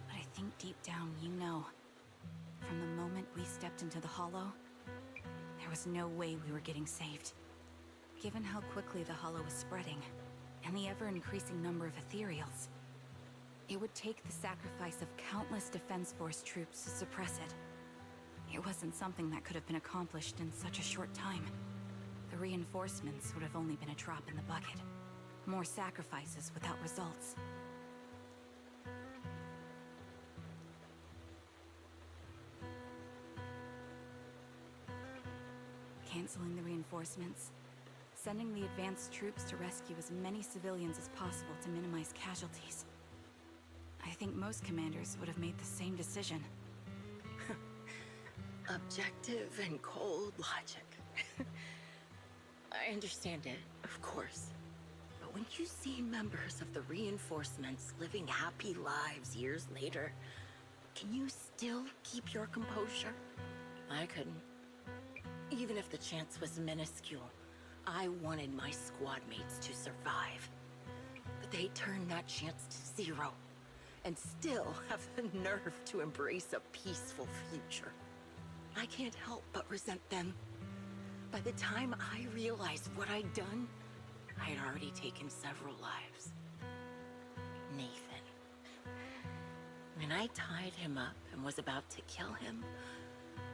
G: But I think deep down you know. From the moment we stepped into the hollow, there was no way we were getting saved. Given how quickly the hollow was spreading, and the ever-increasing number of ethereals, it would take the sacrifice of countless Defense Force troops to suppress it. It wasn't something that could have been accomplished in such a short time. The reinforcements would have only been a drop in the bucket. More sacrifices without results. Canceling the reinforcements, sending the advanced troops to rescue as many civilians as possible to minimize casualties. I think most commanders would have made the same decision.
L: Objective and cold logic. I understand it, of course. But when you see members of the reinforcements living happy lives years later, can you still keep your composure? I couldn't. Even if the chance was minuscule, I wanted my squad mates to survive. But they turned that chance to 0, and still have the nerve to embrace a peaceful future. I can't help but resent them. By the time I realized what I'd done, I had already taken several lives. Nathan. When I tied him up and was about to kill him,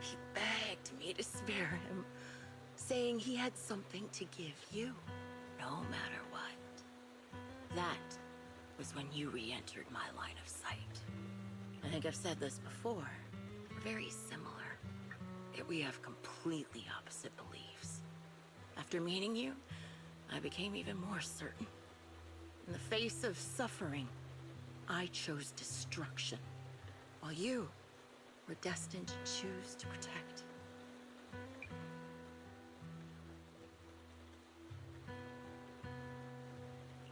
L: he begged me to spare him, saying he had something to give you, no matter what. That was when you re-entered my line of sight. I think I've said this before. We're very similar, yet we have completely opposite beliefs. After meeting you, I became even more certain. In the face of suffering, I chose destruction, while you were destined to choose to protect.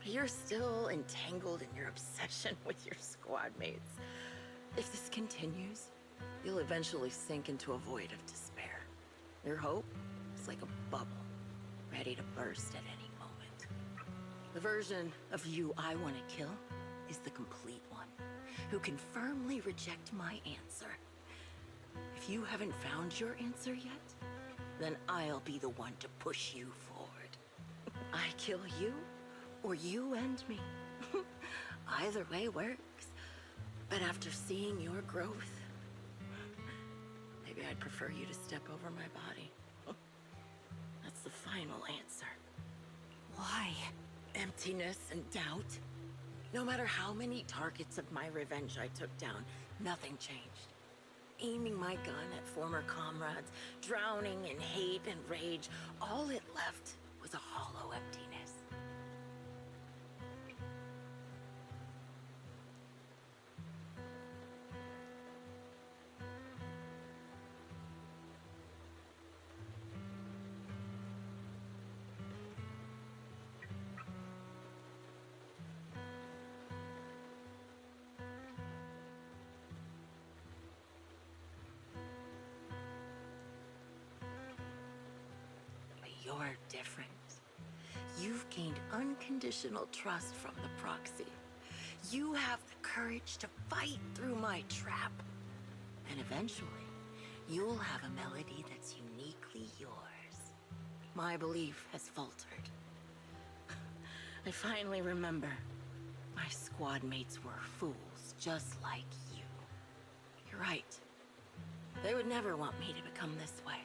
L: You're still entangled in your obsession with your squad mates. If this continues, you'll eventually sink into a void of despair. Your hope is like a bubble, ready to burst at any moment. The version of you I want to kill is the complete one, who can firmly reject my answer. If you haven't found your answer yet, then I'll be the one to push you forward. I kill you, or you end me. Either way works. But after seeing your growth, maybe I'd prefer you to step over my body. That's the final answer.
G: Why?
L: Emptiness and doubt. No matter how many targets of my revenge I took down, nothing changed. Aiming my gun at former comrades, drowning in hate and rage, all it left was a hollow emptiness. You're different. You've gained unconditional trust from the proxy. You have the courage to fight through my trap. And eventually, you'll have a melody that's uniquely yours. My belief has faltered. I finally remember. My squad mates were fools, just like you. You're right. They would never want me to become this way.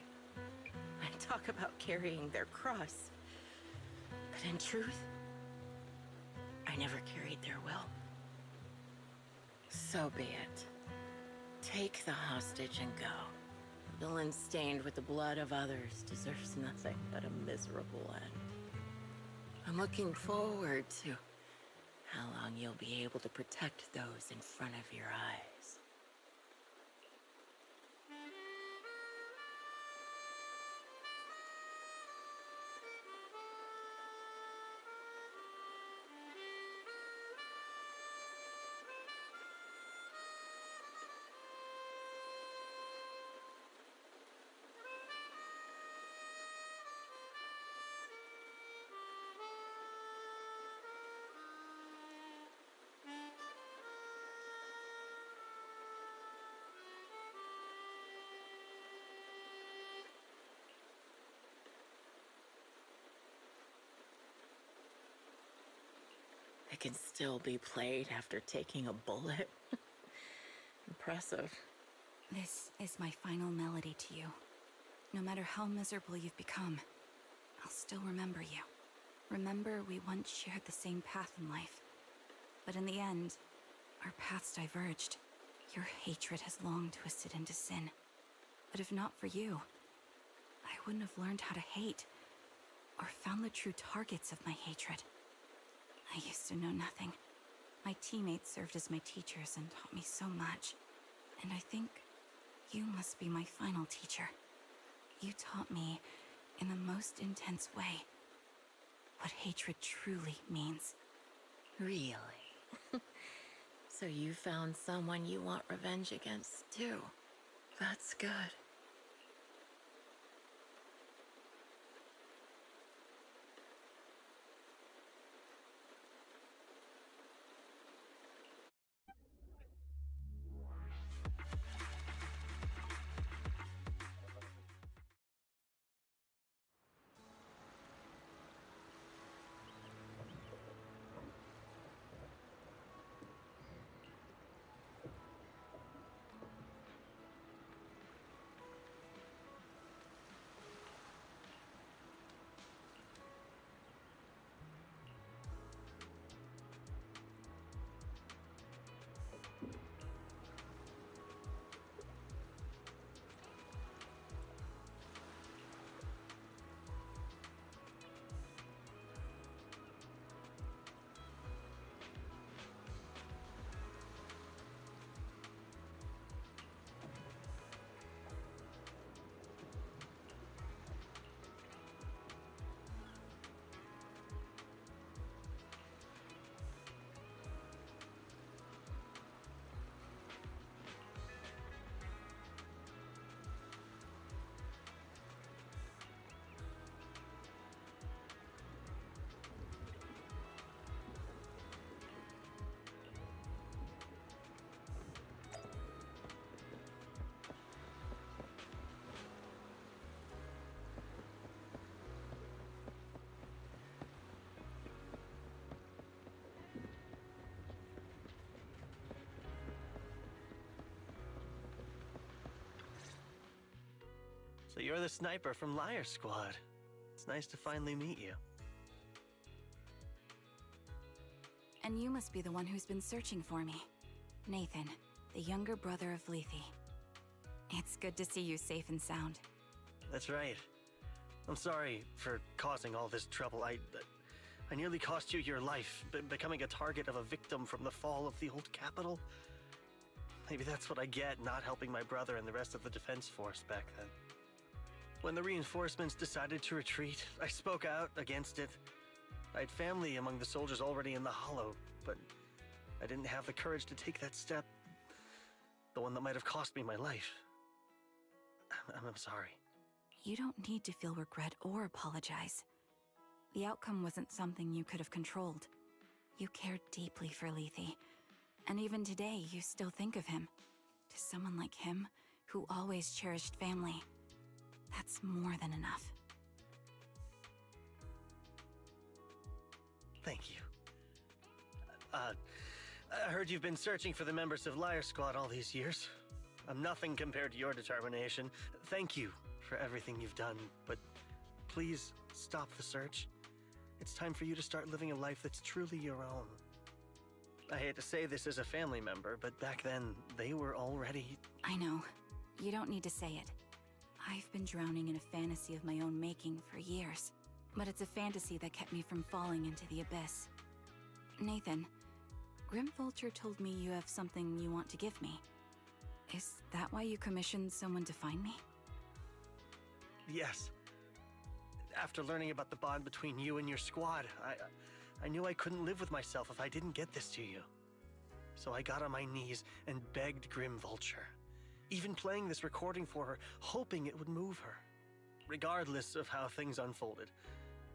L: I talk about carrying their cross. But in truth, I never carried their will. So be it. Take the hostage and go. A villain stained with the blood of others deserves nothing but a miserable end. I'm looking forward to how long you'll be able to protect those in front of your eyes. It can still be played after taking a bullet. Impressive.
M: This is my final melody to you. No matter how miserable you've become, I'll still remember you. Remember we once shared the same path in life. But in the end, our paths diverged. Your hatred has long twisted into sin. But if not for you, I wouldn't have learned how to hate, or found the true targets of my hatred. I used to know nothing. My teammates served as my teachers and taught me so much. And I think you must be my final teacher. You taught me, in the most intense way, what hatred truly means.
L: Really? So you found someone you want revenge against, too. That's good.
S: So you're the sniper from Liar Squad. It's nice to finally meet you.
M: And you must be the one who's been searching for me. Nathan, the younger brother of Lethe. It's good to see you safe and sound.
S: That's right. I'm sorry for causing all this trouble. I nearly cost you your life, becoming a target of a victim from the fall of the old capital. Maybe that's what I get not helping my brother and the rest of the defense force back then. When the reinforcements decided to retreat, I spoke out against it. I had family among the soldiers already in the Hollow, but I didn't have the courage to take that step. The one that might have cost me my life. I'm sorry.
G: You don't need to feel regret or apologize. The outcome wasn't something you could have controlled. You cared deeply for Lethe, and even today you still think of him. To someone like him, who always cherished family, that's more than enough.
S: Thank you. I heard you've been searching for the members of Liar Squad all these years. I'm nothing compared to your determination. Thank you for everything you've done, but please stop the search. It's time for you to start living a life that's truly your own. I hate to say this as a family member, but back then, they were already...
G: I know. You don't need to say it. I've been drowning in a fantasy of my own making for years, but it's a fantasy that kept me from falling into the abyss. Nathan, Grim Vulture told me you have something you want to give me. Is that why you commissioned someone to find me?
S: Yes. After learning about the bond between you and your squad, I knew I couldn't live with myself if I didn't get this to you. So I got on my knees and begged Grim Vulture, even playing this recording for her, hoping it would move her. Regardless of how things unfolded,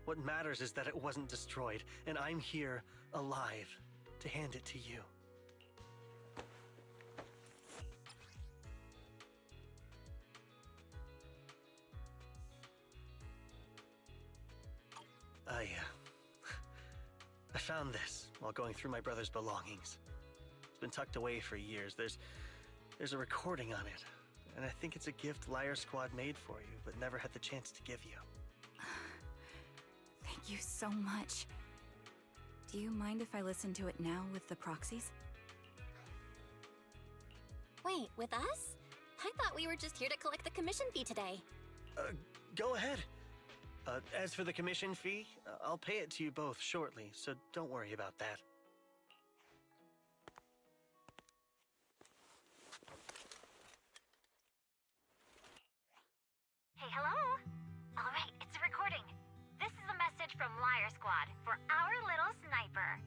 S: what matters is that it wasn't destroyed, and I'm here, alive, to hand it to you. I found this while going through my brother's belongings. It's been tucked away for years. There's a recording on it, and I think it's a gift Liar Squad made for you, but never had the chance to give you.
G: Thank you so much. Do you mind if I listen to it now with the proxies?
B: Wait, with us? I thought we were just here to collect the commission fee today.
S: Go ahead. As for the commission fee, I'll pay it to you both shortly, so don't worry about that.
T: Hey, hello? Alright, it's a recording. This is a message from Liar Squad for our little sniper.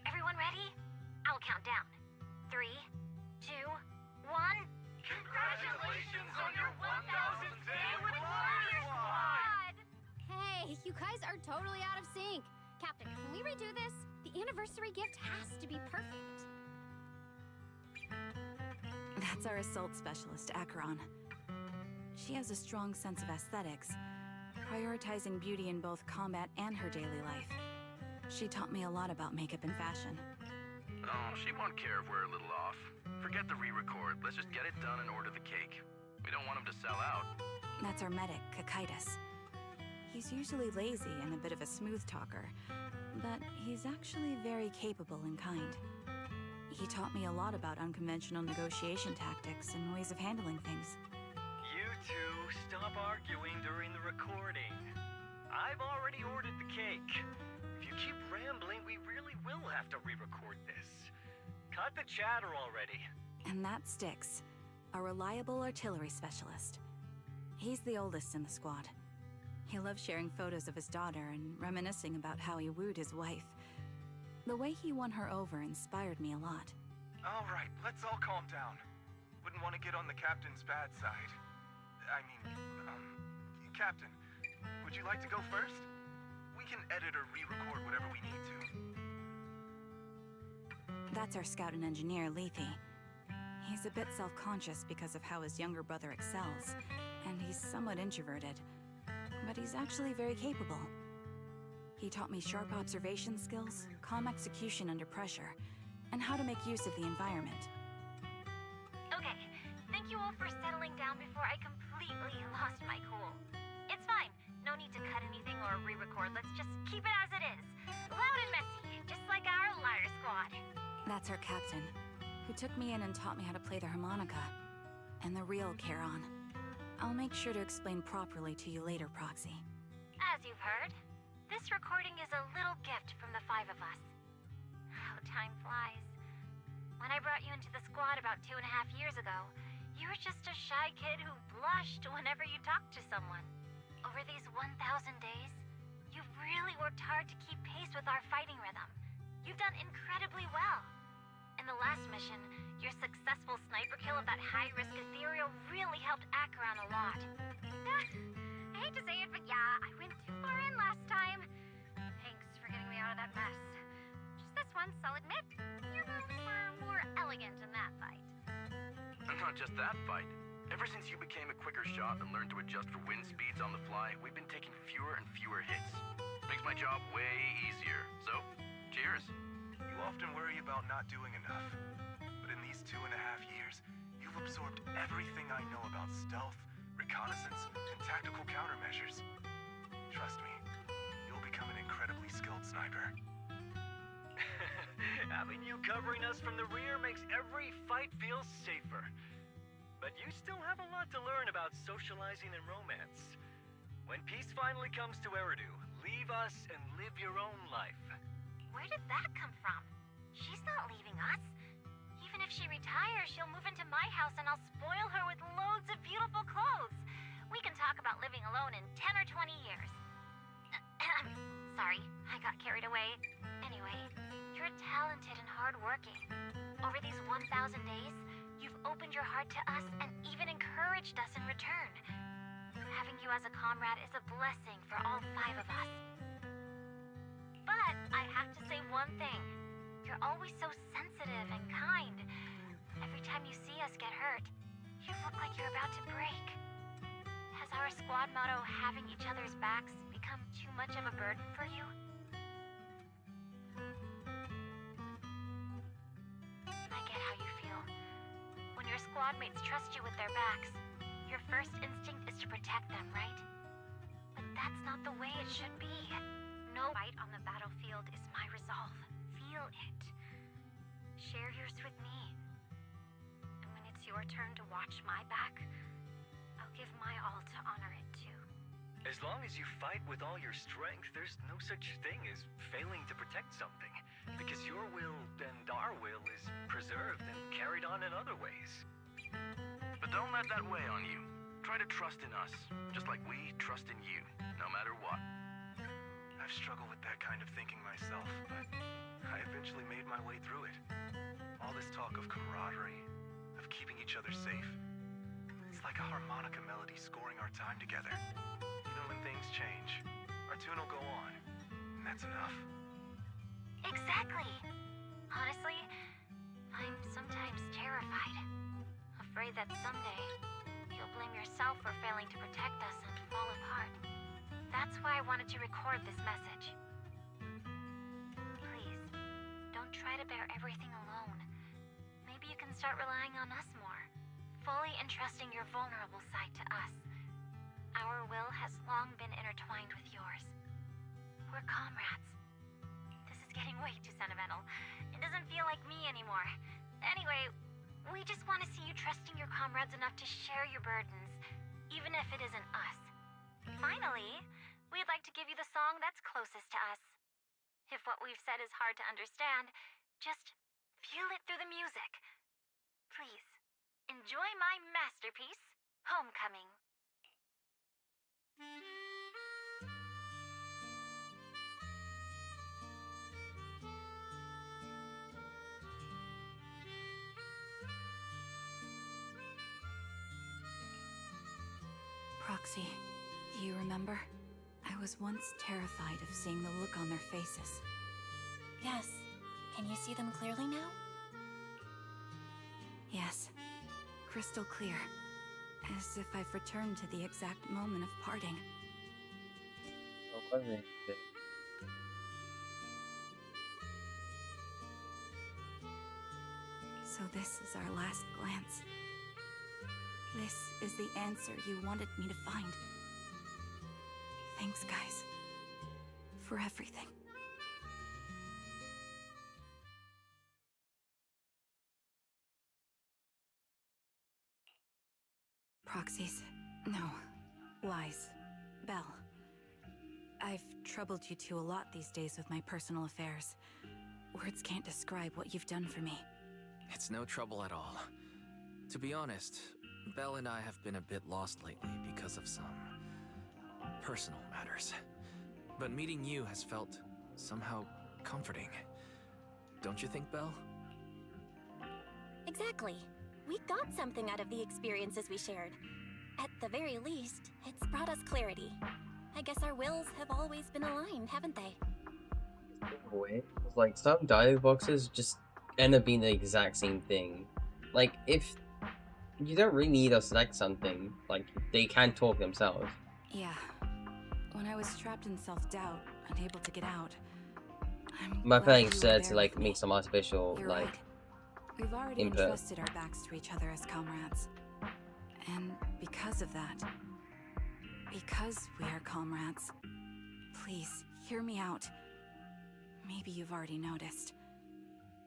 T: Everyone ready? I'll count down. 3, 2, 1...
U: Congratulations on your 1000th day with Liar Squad!
J: Hey, you guys are totally out of sync. Captain, can we redo this? The anniversary gift has to be perfect.
G: That's our assault specialist, Acheron. She has a strong sense of aesthetics, prioritizing beauty in both combat and her daily life. She taught me a lot about makeup and fashion.
V: Oh, she won't care if we're a little off. Forget the re-record. Let's just get it done and order the cake. We don't want him to sell out.
G: That's our medic, Kakaitis. He's usually lazy and a bit of a smooth talker, but he's actually very capable and kind. He taught me a lot about unconventional negotiation tactics and ways of handling things.
W: You two, stop arguing during the recording. I've already ordered the cake. If you keep rambling, we really will have to re-record this. Cut the chatter already.
G: And that Styx, a reliable artillery specialist. He's the oldest in the squad. He loves sharing photos of his daughter and reminiscing about how he wooed his wife. The way he won her over inspired me a lot.
U: All right, let's all calm down. Wouldn't want to get on the captain's bad side. Captain, would you like to go first? We can edit or re-record whatever we need to.
G: That's our scout and engineer, Lethe. He's a bit self-conscious because of how his younger brother excels, and he's somewhat introverted. But he's actually very capable. He taught me sharp observation skills, calm execution under pressure, and how to make use of the environment.
T: Okay, thank you all for settling down before I completely lost my cool. It's fine. No need to cut anything or re-record. Let's just keep it as it is. Loud and messy, just like our Liar Squad.
G: That's our captain, who took me in and taught me how to play the harmonica. And the real Charon. I'll make sure to explain properly to you later, Proxy.
T: As you've heard, this recording is a little gift from the 5 of us. How time flies. When I brought you into the squad about 2.5 years ago, you were just a shy kid who blushed whenever you talked to someone. Over these 1,000 days, you've really worked hard to keep pace with our fighting rhythm. You've done incredibly well. In the last mission, your successful sniper kill of
J: of that high-risk ethereal really helped Acheron a lot. I hate to say it, but yeah, I went too far in last time. Thanks for getting me out of that mess. Just this once, I'll admit, your moves were more elegant in that fight.
V: And not just that fight. Ever since you became a quicker shot and learned to adjust for wind speeds on the fly, we've been taking fewer and fewer hits. Makes my job way easier. So, cheers.
U: You often worry about not doing enough. But in these 2.5 years, you've absorbed everything I know about stealth, reconnaissance, and tactical countermeasures. Trust me, you'll become an incredibly skilled sniper.
W: Having you covering us from the rear makes every fight feel safer. But you still have a lot to learn about socializing and romance. When peace finally comes to Eridu, leave us and live your own life.
J: Where did that come from? She's not leaving us. Even if she retires, she'll move into my house and I'll spoil her with loads of beautiful clothes. We can talk about living alone in 10 or 20 years. Sorry, I got carried away. Anyway, you're talented and hardworking. Over these 1,000 days, you've opened your heart to us and even encouraged us in return. Having you as a comrade is a blessing for all 5 of us. But I have to say one thing. You're always so sensitive and kind. Every time you see us get hurt, you look like you're about to break. Has our squad motto, having each other's backs, become too much of a burden for you? I get how you feel. When your squad mates trust you with their backs, your first instinct is to protect them, right? But that's not the way it should be. No fight on the battlefield is my resolve. Feel it. Share yours with me. And when it's your turn to watch my back, I'll give my all to honor it too.
W: As long as you fight with all your strength, there's no such thing as failing to protect something. Because your will and our will is preserved and carried on in other ways.
V: But don't let that weigh on you. Try to trust in us, just like we trust in you, no matter what.
U: I've struggled with that kind of thinking myself, but I eventually made my way through it. All this talk of camaraderie, of keeping each other safe, it's like a harmonica melody scoring our time together. Even when things change, our tune will go on, and that's enough.
J: Exactly. Honestly, I'm sometimes terrified. Afraid that someday, you'll blame yourself for failing to protect us and fall apart. That's why I wanted to record this message. Please, don't try to bear everything alone. Maybe you can start relying on us more, fully entrusting your vulnerable side to us. Our will has long been intertwined with yours. We're comrades. This is getting way too sentimental. It doesn't feel like me anymore. Anyway, we just want to see you trusting your comrades enough to share your burdens, even if it isn't us. Finally, we'd like to give you the song that's closest to us. If what we've said is hard to understand, just feel it through the music. Please, enjoy my masterpiece, Homecoming.
G: Proxy, do you remember? I was once terrified of seeing the look on their faces.
B: Yes. Can you see them clearly now?
G: Yes. Crystal clear. As if I've returned to the exact moment of parting. So this is our last glance. This is the answer you wanted me to find. Thanks, guys. For everything. Proxies. No. Lies. Belle. I've troubled you two a lot these days with my personal affairs. Words can't describe what you've done for me.
I: It's no trouble at all. To be honest, Belle and I have been a bit lost lately because of some personal matters. But meeting you has felt somehow comforting. Don't you think, Belle?
B: Exactly. we got something out of the experiences we shared. At the very least, it's brought us clarity. I guess our wills have always been aligned, haven't they?
E: It's like some dialogue boxes just end up being the exact same thing. Like, if you don't really need to select something, like, they can talk themselves.
G: Yeah. When I was trapped in self-doubt, unable to get out,
E: My
G: glad
E: feeling
G: you were
E: said to
G: there
E: like
G: with me.
E: make some artificial
G: You're
E: like
G: right. We've already
E: input.
G: entrusted our backs to each other as comrades. And because of that, because we are comrades, please hear me out. Maybe you've already noticed.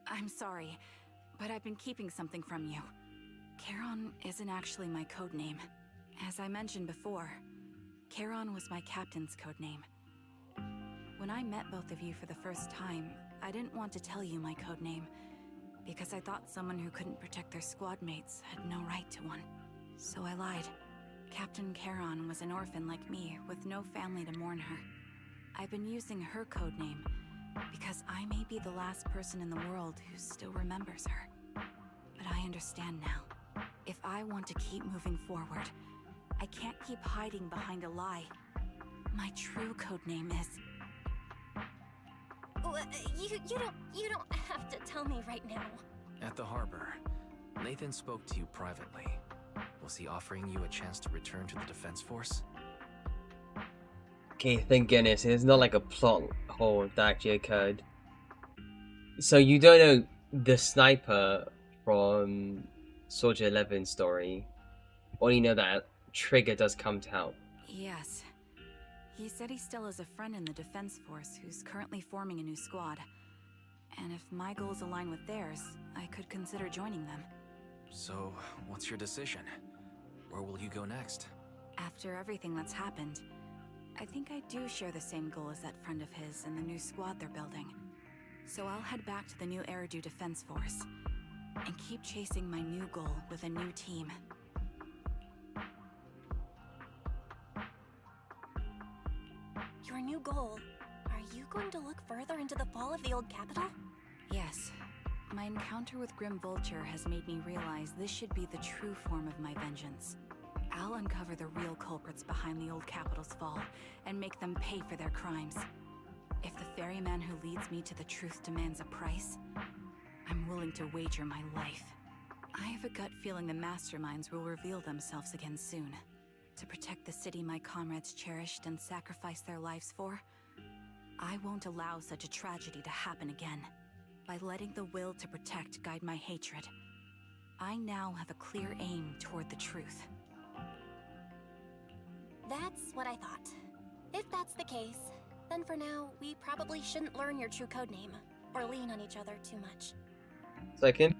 G: I'm sorry, but I've been keeping something from you. Charon isn't actually my code name. As I mentioned before, Charon was my captain's code name. When I met both of you for the first time, I didn't want to tell you my code name, because I thought someone who couldn't protect their squad mates had no right to one. So I lied. Captain Charon was an orphan like me, with no family to mourn her. I've been using her code name because I may be the last person in the world who still remembers her. But I understand now. If I want to keep moving forward, I can't keep hiding behind a lie. My true code name is...
B: You don't have to tell me right now.
I: At the harbor, Nathan spoke to you privately. Was he offering you a chance to return to the Defense Force?
E: Okay, thank goodness, it's not like a plot hole that actually occurred. So you don't know the sniper from Soldier 11's story. Only you know that Trigger does come to help.
G: Yes. He said he still has a friend in the Defense Force who's currently forming a new squad. And if my goals align with theirs, I could consider joining them.
I: So, what's your decision? Where will you go next?
G: After everything that's happened, I think I do share the same goal as that friend of his and the new squad they're building. So I'll head back to the new Eridu Defense Force and keep chasing my new goal with a new team.
B: Your new goal. Are you going to look further into the fall of the old capital?
G: Yes. My encounter with Grim Vulture has made me realize this should be the true form of my vengeance. I'll uncover the real culprits behind the old capital's fall and make them pay for their crimes. If the ferryman who leads me to the truth demands a price, I'm willing to wager my life. I have a gut feeling the masterminds will reveal themselves again soon. To protect the city my comrades cherished and sacrificed their lives for, I won't allow such a tragedy to happen again. By letting the will to protect guide my hatred, I now have a clear aim toward the truth.
B: That's what I thought. If that's the case, then for now, we probably shouldn't learn your true codename, or lean on each other too much.
E: Second.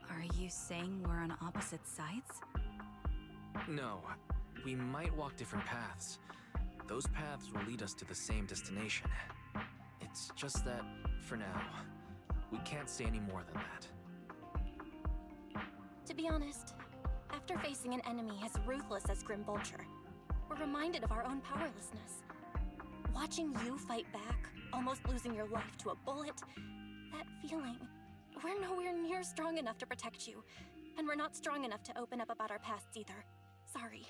G: Are you saying we're on opposite sides?
I: No, we might walk different paths. Those paths will lead us to the same destination. It's just that, for now, we can't say any more than that.
B: To be honest, after facing an enemy as ruthless as Grim Vulture, we're reminded of our own powerlessness. Watching you fight back, almost losing your life to a bullet, that feeling, we're nowhere near strong enough to protect you, and we're not strong enough to open up about our pasts either. Sorry.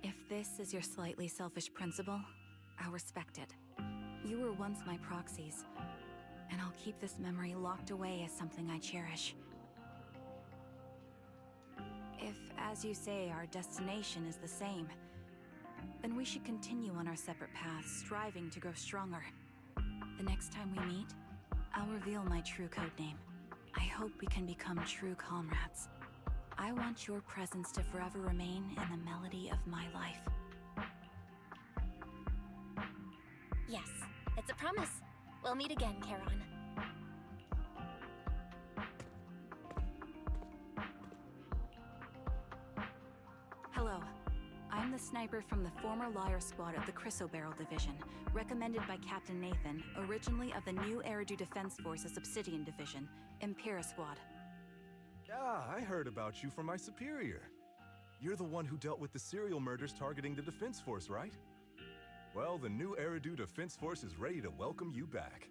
G: If this is your slightly selfish principle, I'll respect it. You were once my proxies, and I'll keep this memory locked away as something I cherish. If, as you say, our destination is the same, then we should continue on our separate paths, striving to grow stronger. The next time we meet, I'll reveal my true codename. I hope we can become true comrades. I want your presence to forever remain in the melody of my life.
B: Yes, it's a promise. We'll meet again, Charon.
G: Hello. I'm the sniper from the former Liar Squad of the Chrysoberyl Division, recommended by Captain Nathan, originally of the new Eridu Defense Force's Obsidian Division, Impera Squad.
A: Yeah, I heard about you from my superior. You're the one who dealt with the serial murders targeting the Defense Force, right? Well, the new Eridu Defense Force is ready to welcome you back.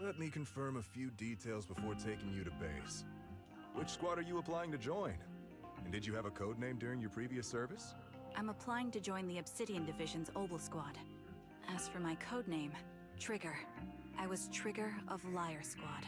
A: Let me confirm a few details before taking you to base. Which squad are you applying to join? And did you have a code name during your previous service?
G: I'm applying to join the Obsidian Division's Obel Squad. As for my code name, Trigger. I was Trigger of Liar Squad.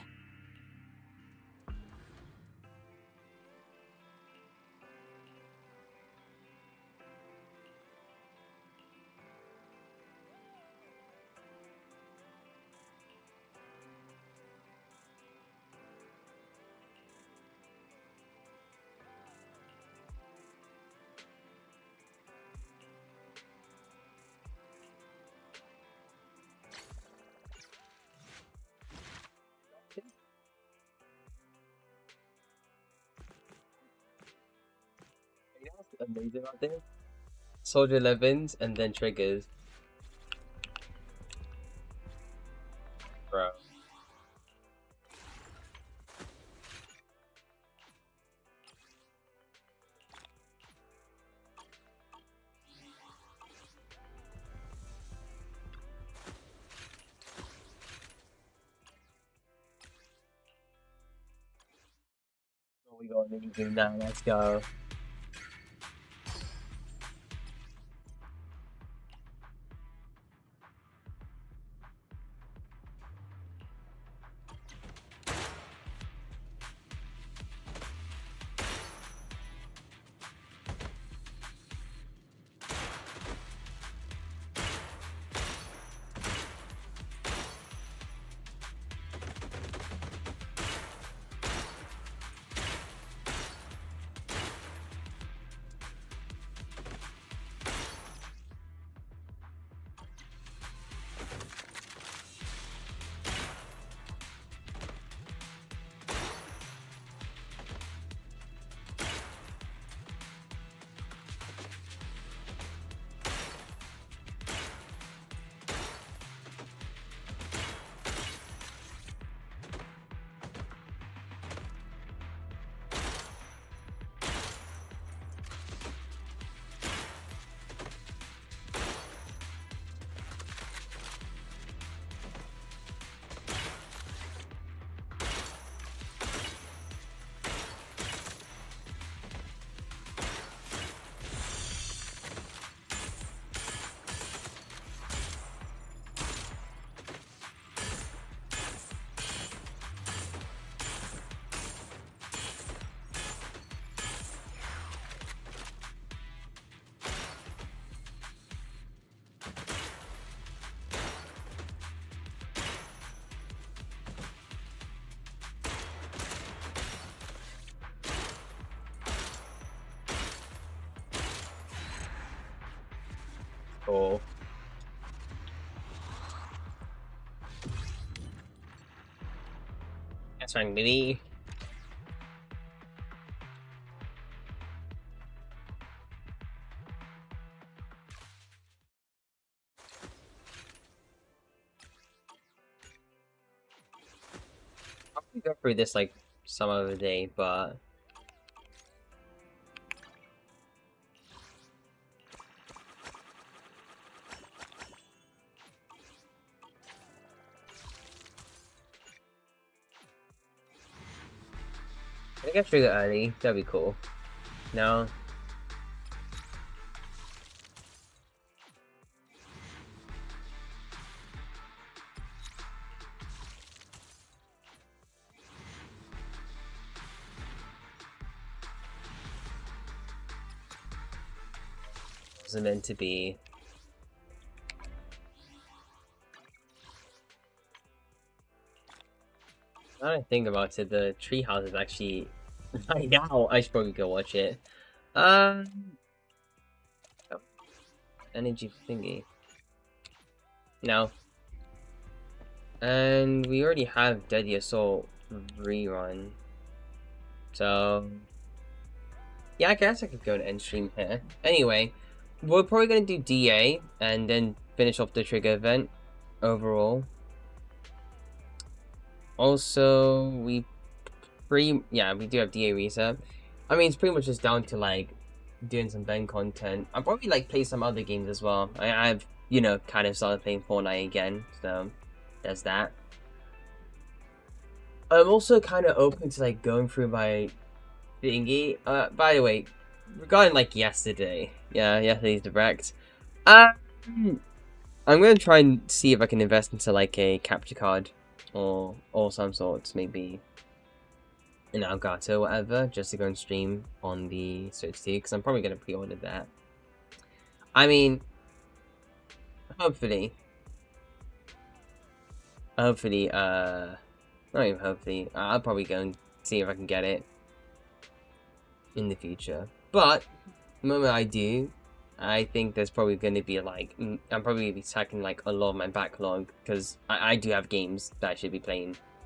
E: You know what's amazing about this? Soldier 11s and then triggers. Bro. Oh, we got an easy now, let's go. Cool. That's fine, baby. I'll probably go through this like some other day, but I get through it early. That'd be cool. No. Wasn't meant to be. Now that I think about it, the treehouse is actually right now. I should probably go watch it. Oh. Energy thingy. No. And we already have Deadly Assault rerun. So yeah, I guess I could go to end stream here. Anyway, we're probably gonna do DA and then finish off the trigger event overall. Also, we do have DA reset. I mean, it's pretty much just down to like doing some Ben content. I'll probably like play some other games as well. I've kind of started playing Fortnite again, so there's that. I'm also kind of open to like going through my thingy. By the way, regarding like yesterday, yesterday's direct. I'm gonna try and see if I can invest into like a capture card or some sorts, maybe an Elgato or whatever, just to go and stream on the Switch 2, because I'm probably gonna pre-order that. I mean, hopefully, not even hopefully, I'll probably go and see if I can get it in the future. But the moment I do, I think there's probably going to be like, I'm probably going to be tackling like a lot of my backlog, because I do have games that I should be playing